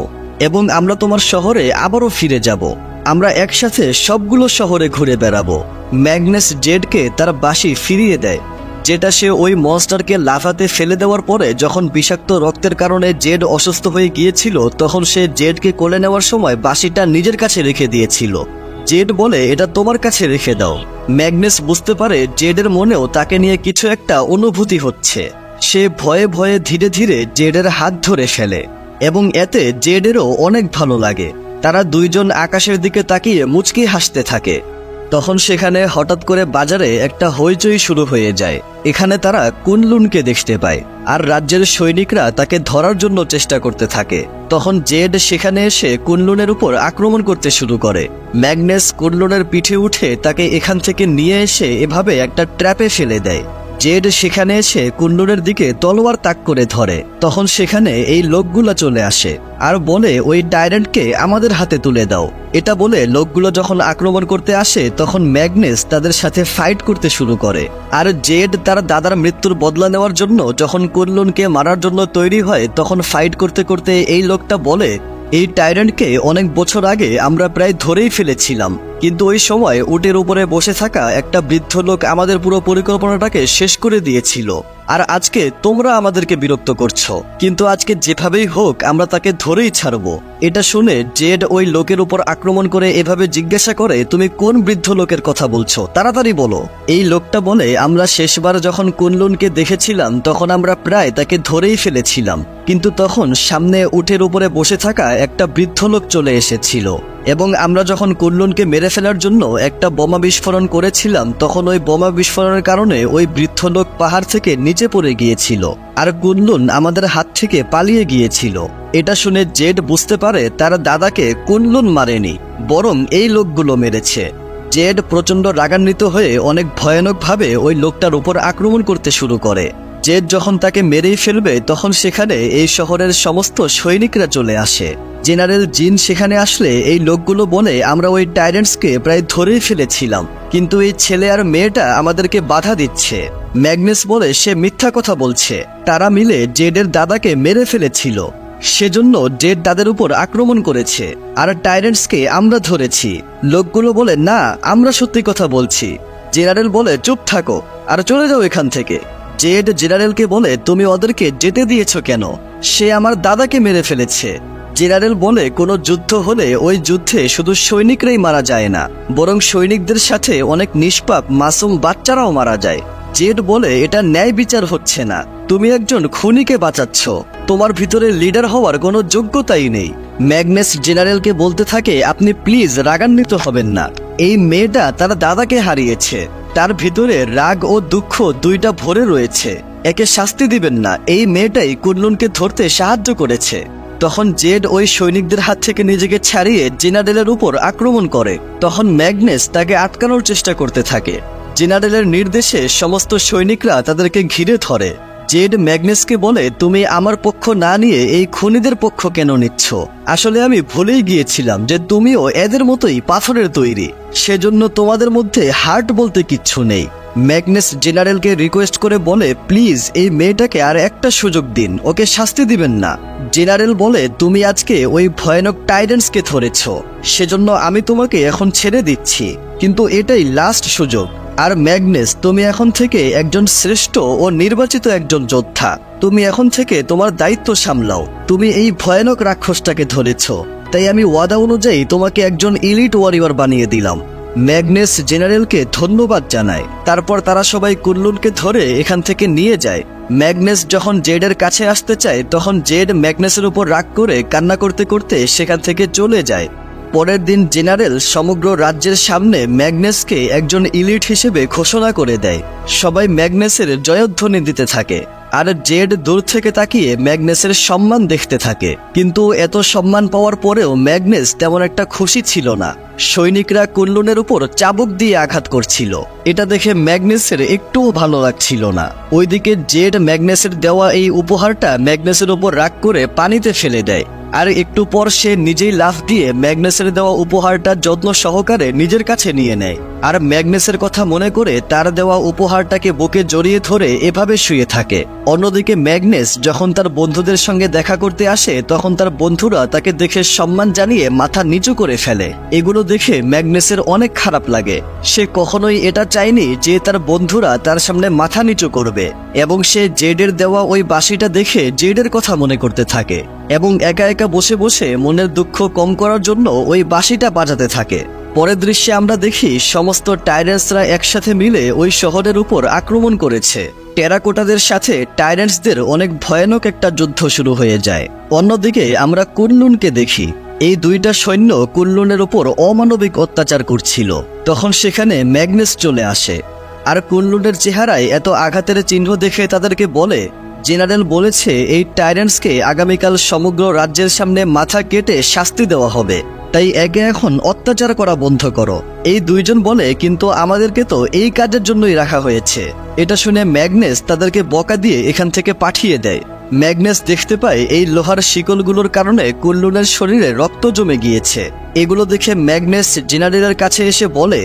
এবং আমরা তোমার শহরে আবারও ফিরে যাব। আমরা একসাথে সবগুলো শহরে ঘুরে বেড়াবো। ম্যাগনাস জেডকে তার বাঁশি ফিরিয়ে দেয়, যেটা সে ওই মনস্টারকে লাফাতে ফেলে দেওয়ার পরে যখন বিষাক্ত রক্তের কারণে জেড অসুস্থ হয়ে গিয়েছিল তখন সে জেডকে কোলে নেওয়ার সময় বাঁশিটা নিজের কাছে রেখে দিয়েছিল। জেড বলে, এটা তোমার কাছে রেখে দাও। ম্যাগনাস বুঝতে পারে জেডের মনেও তাকে নিয়ে কিছু একটা অনুভূতি হচ্ছে। সে ভয়ে ভয়ে ধীরে ধীরে জেডের হাত ধরে ফেলে এবং এতে জেডেরও অনেক ভালো লাগে। তারা দুইজন আকাশের দিকে তাকিয়ে মুচকি হাসতে থাকে। তখন সেখানে হঠাৎ করে বাজারে একটা হইচই শুরু হয়ে যায়। এখানে তারা কুনলুনকে দেখতে পায় আর রাজ্যের সৈনিকরা তাকে ধরার জন্য চেষ্টা করতে থাকে। তখন জেড সেখানে এসে কুনলুনের উপর আক্রমণ করতে শুরু করে। ম্যাগনাস কুনলুনের পিঠে উঠে তাকে এখান থেকে নিয়ে এসে এভাবে একটা ট্র্যাপে ফেলে দেয়। জেড সেখানে এসে কুনলুনের দিকে তলোয়ার তাক করে ধরে। তখন সেখানে এই লোকগুলো চলে আসে আর বলে ওই টাইরেন্টকে আমাদের হাতে তুলে দাও। এটা বলে লোকগুলো যখন আক্রমণ করতে আসে তখন ম্যাগনাস তাদের সাথে ফাইট করতে শুরু করে। আর জেড তার দাদার মৃত্যুর বদলা নেওয়ার জন্য যখন কুনলুনকে মারার জন্য তৈরি হয় তখন ফাইট করতে করতে এই লোকটা বলে, এই টাইরেন্টকে অনেক বছর আগে আমরা প্রায় ধরেই ফেলেছিলাম, কিন্তু ওই সময় উটের উপরে বসে থাকা একটা বৃদ্ধ লোক আমাদের পুরো পরিকল্পনাটাকে শেষ করে দিয়েছিল। আর আজকে তোমরা আমাদেরকে বিরক্ত করছো, কিন্তু আজকে যেভাবেই হোক আমরা তাকে ধরেই ছাড়বো। এটা শুনে জেড ওই লোকের উপর আক্রমণ করে এভাবে জিজ্ঞাসা করে, তুমি কোন বৃদ্ধ লোকের কথা বলছো, তাড়াতাড়ি বলো। এই লোকটা বলে, আমরা শেষবার যখন কুনলুনকে দেখেছিলাম তখন আমরা প্রায় তাকে ধরেই ফেলেছিলাম, কিন্তু তখন সামনে উটের উপরে বসে থাকা একটা বৃদ্ধ লোক চলে এসেছিল এবং আমরা যখন কুনলুনকে মেরে ফেলার জন্য একটা বোমা বিস্ফোরণ করেছিলাম তখন ওই বোমা বিস্ফোরণের কারণে ওই বৃদ্ধ লোক পাহাড় থেকে নিচে পড়ে গিয়েছিল আর কুনলুন আমাদের হাত থেকে পালিয়ে গিয়েছিল। এটা শুনে জেড বুঝতে পারে তার দাদাকে কুনলুন মারেনি, বরং এই লোকগুলো মেরেছে। জেড প্রচন্ড রাগান্বিত হয়ে অনেক ভয়ানকভাবে ওই লোকটার উপর আক্রমণ করতে শুরু করে। জেড যখন তাকে মেরেই ফেলবে তখন সেখানে এই শহরের সমস্ত সৈনিকরা চলে আসে। জেনারেল জিন সেখানে আসলে এই লোকগুলো বলে, আমরা ওই টাইরেন্টসকে প্রায় ধরেই ফেলেছিলাম, কিন্তু এই ছেলে আর মেয়েটা আমাদেরকে বাধা দিচ্ছে। ম্যাগনাস বলে সে মিথ্যা কথা বলছে, তারা মিলে জেডের দাদাকে মেরে ফেলেছিল, সেজন্য জেড তাদের উপর আক্রমণ করেছে আর টাইরেন্টসকে আমরা ধরেছি। লোকগুলো বলে, না, আমরা সত্যি কথা বলছি। জেনারেল বলে, চুপ থাকো আর চলে যাও এখান থেকে। জেড জেনারেলকে বলে, তুমি ওদেরকে যেতে দিয়েছ কেন? সে আমার দাদাকে মেরে ফেলেছে। জেনারেল বলে, কোনো যুদ্ধ হলে ওই যুদ্ধে শুধু সৈনিকরাই মারা যায় না, বরং সৈনিকদের সাথে অনেক নিষ্পাপ মাসুম বাচ্চারাও মারা যায়। জেড বলে, এটা ন্যায় বিচার হচ্ছে না, তুমি একজন খুনিকে বাঁচাচ্ছ, তোমার ভিতরে লিডার হওয়ার কোনো যোগ্যতাই নেই। ম্যাগনাস জেনারেলকে বলতে থাকে, আপনি প্লিজ রাগান্বিত হবেন না, এই মেয়েটা তার দাদাকে হারিয়েছে, তার ভিতরে রাগ ও দুঃখ দুইটা ভরে রয়েছে, একে শাস্তি দিবেন না, এই মেয়েটাই কুনলুনকে ধরতে সাহায্য করেছে। তখন জেড ওই সৈনিকদের হাত থেকে নিজেকে ছাড়িয়ে জেনারেলের উপর আক্রমণ করে। তখন ম্যাগনাস তাকে আটকানোর চেষ্টা করতে থাকে। জেনারেলের নির্দেশে সমস্ত সৈনিকরা তাদেরকে ঘিরে ধরে। জেড ম্যাগনাসকে বলে, তুমি আমার পক্ষ না নিয়ে এই খুনিদের পক্ষ কেন নিচ্ছ? আসলে আমি ভুলেই গিয়েছিলাম যে তুমিও এদের মতোই পাথরের তৈরি, সেজন্য তোমাদের মধ্যে হার্ট বলতে কিচ্ছু নেই। ম্যাগনাস জেনারেলকে রিকোয়েস্ট করে বলে, প্লিজ এই মেয়েটাকে আর একটা সুযোগ দিন, ওকে শাস্তি দিবেন না। জেনারেল বলে, তুমি আজকে ওই ভয়ানক টাইরেন্টসকে ধরেছ, সেজন্য আমি তোমাকে এখন ছেড়ে দিচ্ছি, কিন্তু এটাই লাস্ট সুযোগ। আর ম্যাগনাস, তুমি এখন থেকে একজন শ্রেষ্ঠ ও নির্বাচিত একজন যোদ্ধা, তুমি এখন থেকে তোমার দায়িত্ব সামলাও। তুমি এই ভয়ানক রাক্ষসটাকে ধরেছ, তাই আমি ওয়াদা অনুযায়ী তোমাকে একজন ইলিট ওয়ারিয়র বানিয়ে দিলাম। ম্যাগনাস জেনারেলকে ধন্যবাদ জানায়। তারপর তারা সবাই কুনলুনকে ধরে এখান থেকে নিয়ে যায়। ম্যাগনাস যখন জেডের কাছে আসতে চায় তখন জেড ম্যাগনাসের উপর রাগ করে কান্না করতে করতে সেখান থেকে চলে যায়। পরের দিন জেনারেল সমগ্র রাজ্যের সামনে ম্যাগনাসকে একজন ইলিট হিসেবে ঘোষণা করে দেয়। সবাই ম্যাগনাসের জয়ধ্বনি দিতে থাকে আর জেড দূর থেকে তাকিয়ে ম্যাগনাসের সম্মান দেখতে থাকে, কিন্তু এত সম্মান পাওয়ার পরেও ম্যাগনাস তেমন একটা খুশি ছিল না। সৈনিকরা কুনলুনের উপর চাবুক দিয়ে আঘাত করছিল, এটা দেখে ম্যাগনাসের একটুও ভালো লাগছিল না। ওইদিকে জেড ম্যাগনাসের দেওয়া এই উপহারটা ম্যাগনাসের উপর রাগ করে পানিতে ফেলে দেয়, আর একটু পর সে নিজেই লাফ দিয়ে ম্যাগনাসের দেওয়া উপহারটা যত্ন সহকারে নিজের কাছে নিয়ে নেয়। আর ম্যাগনাসের কথা মনে করে তার দেওয়া উপহারটাকে বুকে জড়িয়ে ধরে এভাবে শুয়ে থাকে। অন্যদিকে ম্যাগনাস যখন তার বন্ধুদের সঙ্গে দেখা করতে আসে তখন তার বন্ধুরা তাকে দেখে সম্মান জানিয়ে মাথা নিচু করে ফেলে। এগুলো দেখে ম্যাগনাসের অনেক খারাপ লাগে। সে কখনোই এটা চায়নি যে তার বন্ধুরা তার সামনে মাথা নিচু করবে, এবং সে জেডের দেওয়া ওই বাঁশিটা দেখে জেডের কথা মনে করতে থাকে এবং একা একা বসে বসে মনের দুঃখ কম করার জন্য ওই বাঁশিটা বাজাতে থাকে। পরের দৃশ্যে আমরা দেখি সমস্ত টাইরেন্টসরা একসাথে মিলে ওই শহরের উপর আক্রমণ করেছে। টেরাকোটাদের সাথে টাইরেন্টসদের অনেক ভয়ানক একটা যুদ্ধ শুরু হয়ে যায়। অন্যদিকে আমরা কুনলুনকে দেখি। এই দুইটা সৈন্য কুনলুনের উপর অমানবিক অত্যাচার করছিল। তখন সেখানে ম্যাগনাস চলে আসে আর কুনলুনের চেহারায় এত আঘাতের চিহ্ন দেখে তাদেরকে বলে, জেনারেল বলেছে এই টাইরেন্টসকে আগামীকাল সমগ্র রাজ্যের সামনে মাথা কেটে শাস্তি দেওয়া হবে। তাই একে এখন অত্যাচার করা বন্ধ করো। এই দুইজন বলে, কিন্তু আমাদেরকে তো এই কাজের জন্যই রাখা হয়েছে। এটা শুনে ম্যাগনাস তাদেরকে বকা দিয়ে এখান থেকে পাঠিয়ে দেয়। ম্যাগনাস দেখতে পায় এই লোহার শিকলগুলোর কারণে কুনলুনের শরীরে রক্ত জমে গিয়েছে। এগুলো দেখে ম্যাগনাস জেনারেলের কাছে এসে বলে,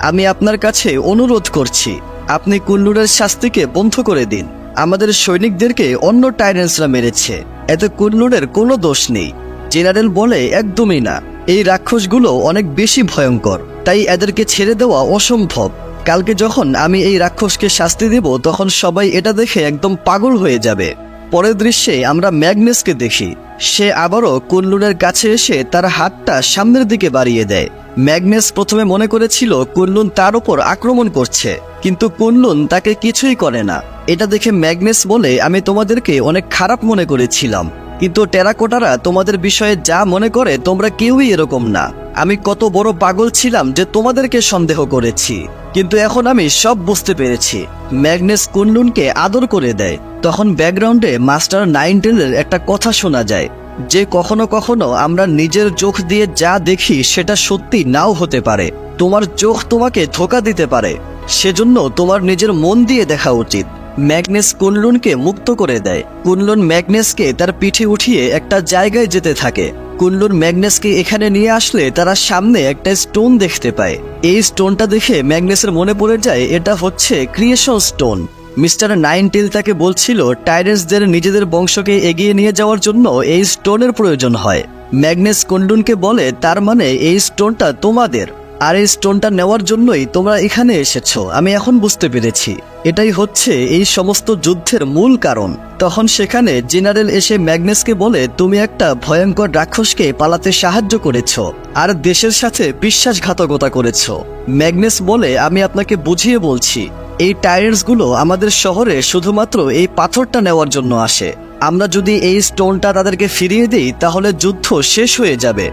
আমি আপনার কাছে অনুরোধ করছি, আপনি কুনলুনের শাস্তিকে বন্ধ করে দিন। আমাদের সৈনিকদেরকে অন্য টাইরেন্সরা মেরেছে, এতে কুনলুনের কোনো দোষ নেই। জেনারেল বলে, একদমই না, এই রাক্ষসগুলো অনেক বেশি ভয়ঙ্কর, তাই এদেরকে ছেড়ে দেওয়া অসম্ভব। কালকে যখন আমি এই রাক্ষসকে শাস্তি দেব তখন সবাই এটা দেখে একদম পাগল হয়ে যাবে। পরের দৃশ্যে আমরা ম্যাগনাসকে দেখি, সে আবারও কুনলুনের কাছে এসে তার হাতটা সামনের দিকে বাড়িয়ে দেয়। ম্যাগনাস প্রথমে মনে করেছিল কুনলুন তার উপর আক্রমণ করছে, কিন্তু কুনলুন তাকে কিছুই করে না। এটা দেখে ম্যাগনাস বলে, আমি তোমাদেরকে অনেক খারাপ মনে করেছিলাম, কিন্তু টেরাকোটারা তোমাদের বিষয়ে যা মনে করে তোমরা কেউই এরকম না। আমি কত বড় পাগল ছিলাম যে তোমাদেরকে সন্দেহ করেছি, কিন্তু এখন আমি সব বুঝতে পেরেছি। ম্যাগনাস কুনলুনকে আদর করে দেয়। তখন ব্যাকগ্রাউন্ডে মাস্টার নাইনটেলের একটা কথা শোনা যায়, যে কখনো কখনো আমরা নিজের চোখ দিয়ে যা দেখি সেটা সত্যি নাও হতে পারে। তোমার চোখ তোমাকে ধোঁকা দিতে পারে, সেজন্য তোমার নিজের মন দিয়ে দেখা উচিত। ম্যাগনাস কুনলুনকে মুক্ত করে দেয়। কুনলুন ম্যাগনাসকে তার পিঠে উঠিয়ে একটা জায়গায় যেতে থাকে। কুনলুন ম্যাগনাসকে এখানে নিয়ে আসলে তারা সামনে একটা স্টোন দেখতে পায়। এই স্টোনটা দেখে ম্যাগনাসের মনে পড়ে যায় এটা হচ্ছে ক্রিয়েশন স্টোন। মিস্টার নাইনটেল তাকে বলছিল টাইরেন্সদের নিজেদের বংশকে এগিয়ে নিয়ে যাওয়ার জন্য এই স্টোনের প্রয়োজন হয়। ম্যাগনাস কুনলুনকে বলে, তার মানে এই স্টোনটা তোমাদের, আর এই স্টোনটা নেওয়ার জন্যই তোমরা এখানে এসেছো। আমি এখন বুঝতে পেরেছি, এটাই হচ্ছে এই সমস্ত যুদ্ধের মূল কারণ। তখন সেখানে জেনারেল এসে ম্যাগনাসকে বলে, তুমি একটা ভয়ঙ্কর রাক্ষসকে পালাতে সাহায্য করেছো আর দেশের সাথে বিশ্বাসঘাতকতা করেছো। ম্যাগনাস বলে, আমি আপনাকে বুঝিয়ে বলছি, এই টাইরেন্সগুলো আমাদের শহরে শুধুমাত্র এই পাথরটা নেওয়ার জন্য আসে। আমরা যদি এই স্টোনটা তাদেরকে ফিরিয়ে দিই তাহলে যুদ্ধ শেষ হয়ে যাবে,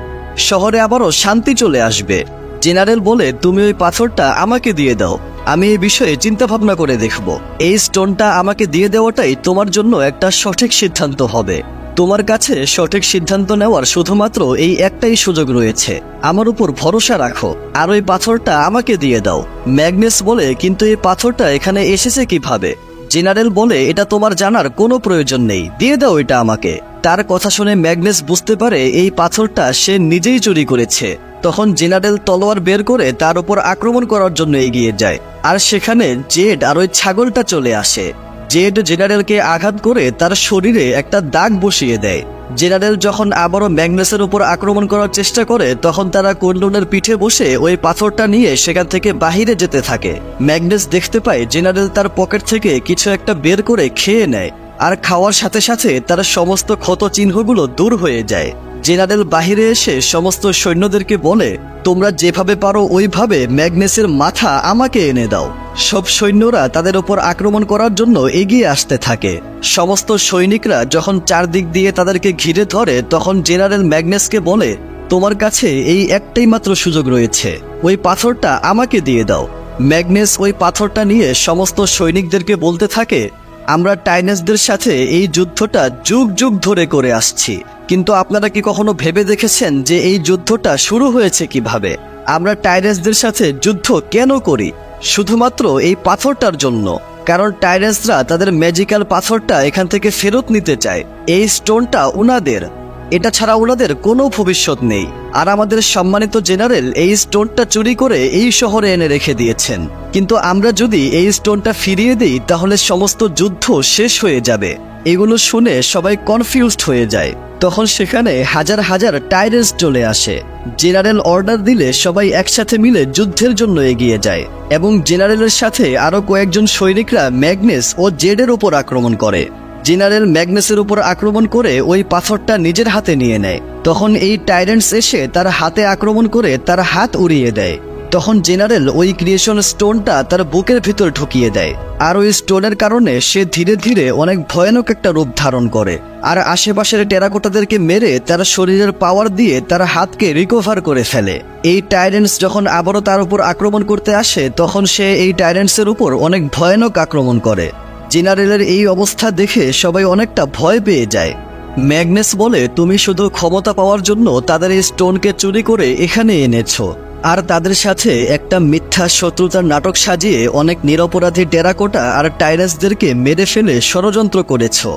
শহরে আবারও শান্তি চলে আসবে। জেনারেল বলে, তুমি ওই পাথরটা আমাকে দিয়ে দাও, আমি এই বিষয়ে চিন্তা ভাবনা করে দেখব। এই স্টোনটা আমাকে দিয়ে দেওয়াটাই তোমার জন্য একটা সঠিক সিদ্ধান্ত হবে। তোমার কাছে সঠিক সিদ্ধান্ত নেওয়ার শুধুমাত্র এই একটাই সুযোগ রয়েছে, আমার উপর ভরসা রাখো আর ওই পাথরটা আমাকে দিয়ে দাও। ম্যাগনাস বলে, কিন্তু এই পাথরটা এখানে এসেছে কিভাবে? জেনারেল বলে, এটা তোমার জানার কোনো প্রয়োজন নেই, দিয়ে দাও এটা আমাকে। তার কথা শুনে ম্যাগনাস বুঝতে পারে এই পাথরটা সে নিজেই চুরি করেছে। তখন জেনারেল তলোয়ার বের করে তার উপর আক্রমণ করার জন্য এগিয়ে যায়, আর সেখানে জেড আর ওই ছাগলটা চলে আসে। জেড জেনারেলকে আঘাত করে তার শরীরে একটা দাগ বসিয়ে দেয়। জেনারেল যখন আবারও ম্যাগনাসের উপর আক্রমণ করার চেষ্টা করে তখন তারা কুনলুনের পিঠে বসে ওই পাথরটা নিয়ে সেখান থেকে বাহিরে যেতে থাকে। ম্যাগনাস দেখতে পায় জেনারেল তার পকেট থেকে কিছু একটা বের করে খেয়ে নেয়, আর খাওয়ার সাথে সাথে তার সমস্ত ক্ষত চিহ্নগুলো দূর হয়ে যায়। জেনারেল বাহিরে এসে সমস্ত সৈন্যদেরকে বলে, তোমরা যেভাবে পারো ওইভাবে ম্যাগনাসের মাথা আমাকে এনে দাও। সব সৈন্যরা তাদের উপর আক্রমণ করার জন্য এগিয়ে আসতে থাকে। সমস্ত সৈনিকরা যখন চারদিক দিয়ে তাদেরকে ঘিরে ধরে তখন জেনারেল ম্যাগনাসকে বলে, তোমার কাছে এই একটাই মাত্র সুযোগ রয়েছে, ওই পাথরটা আমাকে দিয়ে দাও। ম্যাগনাস ওই পাথরটা নিয়ে সমস্ত সৈনিকদেরকে বলতে থাকে, আমরা টাইরেন্সদের সাথে এই যুদ্ধটা যুগ যুগ ধরে করে আসছি, কিন্তু আপনারা কি কখনো ভেবে দেখেছেন যে এই যুদ্ধটা শুরু হয়েছে কিভাবে? আমরা টাইরেন্সদের সাথে যুদ্ধ কেন করি? শুধুমাত্র এই পাথরটার জন্য, কারণ টাইরেন্সরা তাদের ম্যাজিক্যাল পাথরটা এখান থেকে ফেরত নিতে চায়। এই স্টোনটা ওনাদের, এটা ছাড়া ওনাদের কোনো ভবিষ্যৎ নেই। আর আমাদের সম্মানিত জেনারেল এই স্টোনটা চুরি করে এই শহরে এনে রেখে দিয়েছেন, কিন্তু আমরা যদি এই স্টোনটা ফিরিয়ে দিই তাহলে সমস্ত যুদ্ধ শেষ হয়ে যাবে। এগুলো শুনে সবাই কনফিউজড হয়ে যায়। তখন সেখানে হাজার হাজার টাইরেন্স চলে আসে। জেনারেল অর্ডার দিলে সবাই একসাথে মিলে যুদ্ধের জন্য এগিয়ে যায়, এবং জেনারেলের সাথে আরো কয়েকজন সৈনিকরা ম্যাগনাস ও জেডের উপর আক্রমণ করে। জেনারেল ম্যাগনাসের উপর আক্রমণ করে ওই পাথরটা নিজের হাতে নিয়ে নেয়। তখন এই টাইরেন্টস এসে তার হাতে আক্রমণ করে তার হাত উড়িয়ে দেয়। তখন জেনারেল ওই ক্রিয়েশন স্টোনটা তার বুকের ভিতর ঢুকিয়ে দেয়, আর ওই স্টোনের কারণে সে ধীরে ধীরে অনেক ভয়ানক একটা রূপ ধারণ করে, আর আশেপাশের টেরাকোটাদেরকে মেরে তার শরীরের পাওয়ার দিয়ে তার হাতকে রিকভার করে ফেলে। এই টাইরেন্টস যখন আবারও তার উপর আক্রমণ করতে আসে তখন সে এই টাইরেন্টসের উপর অনেক ভয়ানক আক্রমণ করে। জেনারেলের এই অবস্থা দেখে সবাই অনেকটা ভয় পেয়ে যায়। ম্যাগনাস বলে, তুমি শুধু ক্ষমতা পাওয়ার জন্য তাদের এই স্টোনকে চুরি করে এখানে এনেছো, আর তাদের সাথে একটা মিথ্যা শত্রুতার নাটক সাজিয়ে অনেক নিরপরাধী টেরাকোটা আর টাইরাসদেরকে মেরে ফেলে ষড়যন্ত্র করেছো।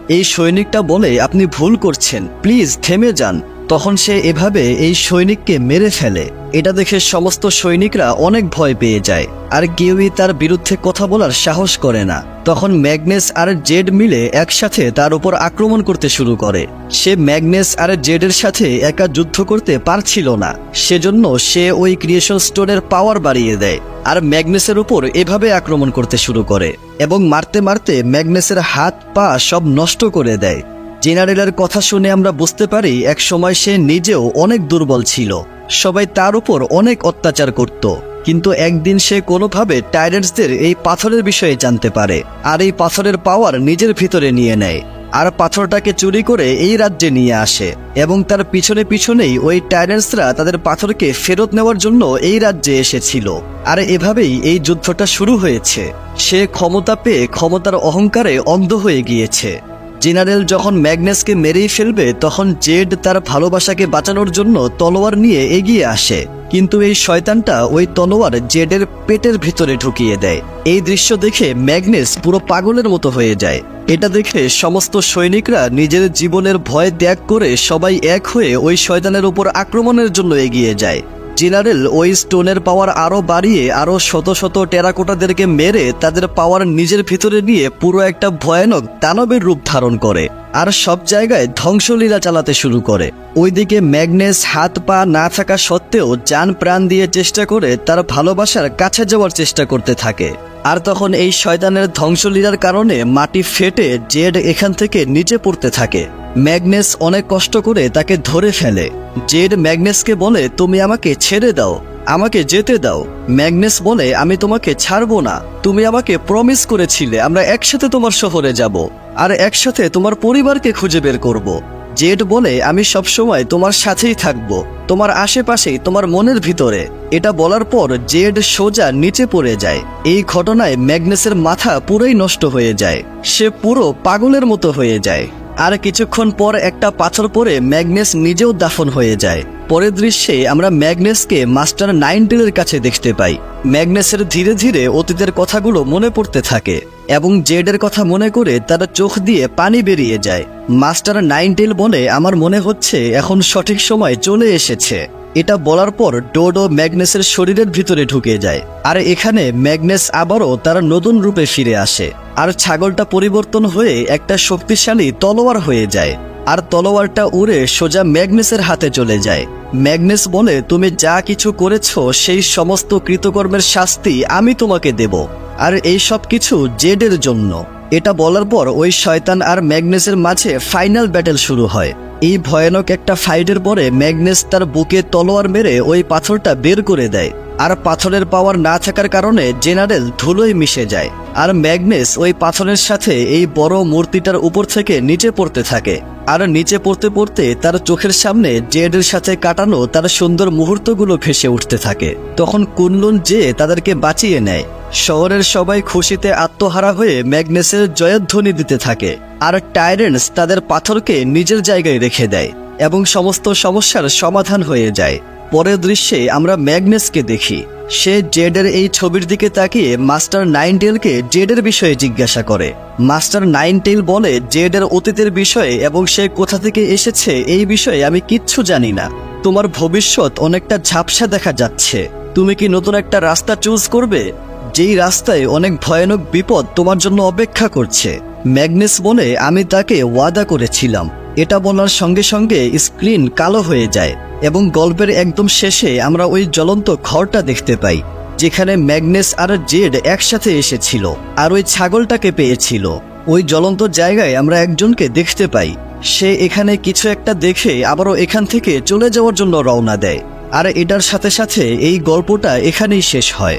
এই সৈনিকটা বলে, আপনি ভুল করছেন, প্লিজ থেমে যান। তখন সে এভাবে এই সৈনিককে মেরে ফেলে। এটা দেখে সমস্ত সৈনিকরা অনেক ভয় পেয়ে যায়, আর কেউই তার বিরুদ্ধে কথা বলার সাহস করে না। তখন ম্যাগনাস আর জেড মিলে একসাথে তার উপর আক্রমণ করতে শুরু করে। সে ম্যাগনাস আর জেডের সাথে একা যুদ্ধ করতে পারছিল না, সেজন্য সে ওই ক্রিয়েশন স্টোনের পাওয়ার বাড়িয়ে দেয় আর ম্যাগনাসের উপর এভাবে আক্রমণ করতে শুরু করে এবং মারতে মারতে ম্যাগনাসের হাত পা সব নষ্ট করে দেয়। জেনারেলের কথা শুনে আমরা বুঝতে পারি এক সময় সে নিজেও অনেক দুর্বল ছিল, সবাই তার উপর অনেক অত্যাচার করত। কিন্তু একদিন সে কোনোভাবে টাইরেন্টসদের এই পাথরের বিষয়ে জানতে পারে আর এই পাথরের পাওয়ার নিজের ভিতরে নিয়ে নেয়, আর পাথরটাকে চুরি করে এই রাজ্যে নিয়ে আসে এবং তার পিছনে পিছনেই ওই টাইরেন্টসরা তাদের পাথরকে ফেরত নেওয়ার জন্য এই রাজ্যে এসেছিল। আর এভাবেই এই যুদ্ধটা শুরু হয়েছে। সে ক্ষমতা পেয়ে ক্ষমতার অহংকারে অন্ধ হয়ে গিয়েছে। জেনারেল যখন ম্যাগনাসকে মেরেই ফেলবে তখন জেড তার ভালোবাসাকে বাঁচানোর জন্য তলোয়ার নিয়ে এগিয়ে আসে, কিন্তু এই শয়তানটা ওই তলোয়ার জেডের পেটের ভিতরে ঢুকিয়ে দেয়। এই দৃশ্য দেখে ম্যাগনাস পুরো পাগলের মতো হয়ে যায়। এটা দেখে সমস্ত সৈনিকরা নিজের জীবনের ভয় ত্যাগ করে সবাই এক হয়ে ওই শয়তানের উপর আক্রমণের জন্য এগিয়ে যায়। জেনারেল ওই স্টোনের পাওয়ার আরো বাড়িয়ে আরো শত শত টেরাকোটাদেরকে মেরে তাদের পাওয়ার নিজের ভিতরে নিয়ে পুরো একটা ভয়ানক দানবের রূপ ধারণ করে আর সব জায়গায় ধ্বংসলীলা চালাতে শুরু করে। ওইদিকে ম্যাগনাস হাত পা না থাকা সত্ত্বেও জান প্রাণ দিয়ে চেষ্টা করে তার ভালোবাসার কাছে যাওয়ার চেষ্টা করতে থাকে। আর তখন এই শয়তানের ধ্বংসলীলার কারণে মাটি ফেটে জেড এখান থেকে নিচে পড়তে থাকে। ম্যাগনাস অনেক কষ্ট করে তাকে ধরে ফেলে। জেড ম্যাগনাসকে বলে, তুমি আমাকে ছেড়ে দাও, আমাকে যেতে দাও। ম্যাগনাস বলে, আমি তোমাকে ছাড়বো না, তুমি আমাকে প্রমিস করেছিলে আমরা একসাথে তোমার শহরে যাব আর একসাথে তোমার পরিবারকে খুঁজে বের করব। জেড বলে, আমি সবসময় তোমার সাথেই থাকবো, তোমার আশেপাশেই, তোমার মনের ভিতরে। এটা বলার পর জেড সোজা নিচে পড়ে যায়। এই ঘটনায় ম্যাগনাসের মাথা পুরোই নষ্ট হয়ে যায়, সে পুরো পাগলের মতো হয়ে যায়। আর কিছুক্ষণ পর একটা পাথর পরে ম্যাগনাস নিজেও দাফন হয়ে যায়। পরের দৃশ্যে আমরা ম্যাগনাসকে মাস্টার নাইনটেলের কাছে দেখতে পাই। ম্যাগনাসের ধীরে ধীরে অতীতের কথাগুলো মনে পড়তে থাকে এবং জেডের কথা মনে করে তার চোখ দিয়ে পানি বেরিয়ে যায়। মাস্টার নাইনটেল বলে, আমার মনে হচ্ছে এখন সঠিক সময় চলে এসেছে। এটা বলার পর ডোডো ম্যাগনাসের শরীরের ভিতরে ঢুকে যায় আর এখানে ম্যাগনাস আবারও তার নতুন রূপে ফিরে আসে আর ছাগলটা পরিবর্তন হয়ে একটা শক্তিশালী তলোয়ার হয়ে যায় আর তলোয়ারটা উড়ে সোজা ম্যাগনাসের হাতে চলে যায়। ম্যাগনাস বলে, তুমি যা কিছু করেছো সেই সমস্ত কৃতকর্মের শাস্তি আমি তোমাকে দেব, আর এই সব কিছু জেডের জন্য। এটা বলার পর ওই শয়তান আর ম্যাগনাসের মাঝে ফাইনাল ব্যাটেল শুরু হয়। এই ভয়ানক একটা ফাইটের পরে ম্যাগনাস তার বুকে তলোয়ার মেরে ওই পাথরটা বের করে দেয় আর পাথরের পাওয়ার না থাকার কারণে জেনারেল ধুলোয় মিশে যায় আর ম্যাগনাস ওই পাথরের সাথে এই বড় মূর্তিটার উপর থেকে নিচে পড়তে থাকে। আর নিচে পড়তে পড়তে তার চোখের সামনে জেডের সাথে কাটানো তার সুন্দর মুহূর্তগুলো ভেসে উঠতে থাকে। তখন কুনলুন যে তাদেরকে বাঁচিয়ে নেয়। শহরের সবাই খুশিতে আত্মহারা হয়ে ম্যাগনাসের জয়ধ্বনি দিতে থাকে আর টাইরেন্টস তাদের পাথরকে নিজের জায়গায় রেখে দেয় এবং সমস্ত সমস্যার সমাধান হয়ে যায়। পরের দৃশ্যে আমরা ম্যাগনাসকে দেখি। সে জেডের এই ছবির দিকে তাকিয়ে মাস্টার নাইনটেলকে জেডের বিষয়ে জিজ্ঞাসা করে। মাস্টার নাইনটেল বলে, জেডের অতীতের বিষয়ে এবং সে কোথা থেকে এসেছে এই বিষয়ে আমি কিচ্ছু জানি না। তোমার ভবিষ্যৎ অনেকটা ঝাপসা দেখা যাচ্ছে। তুমি কি নতুন একটা রাস্তা চুজ করবে, যেই রাস্তায় অনেক ভয়ানক বিপদ তোমার জন্য অপেক্ষা করছে? ম্যাগনাস বলে, আমি তাকে ওয়াদা করেছিলাম। এটা বলার সঙ্গে সঙ্গে স্ক্রিন কালো হয়ে যায় এবং গল্পের একদম শেষে আমরা ওই জ্বলন্ত ঘরটা দেখতে পাই যেখানে ম্যাগনাস আর জেড একসাথে এসেছিল আর ওই ছাগলটাকে পেয়েছিল। ওই জ্বলন্ত জায়গায় আমরা একজনকে দেখতে পাই। সে এখানে কিছু একটা দেখে আবারও এখান থেকে চলে যাওয়ার জন্য রওনা দেয়। আর এটার সাথে সাথে এই গল্পটা এখানেই শেষ হয়।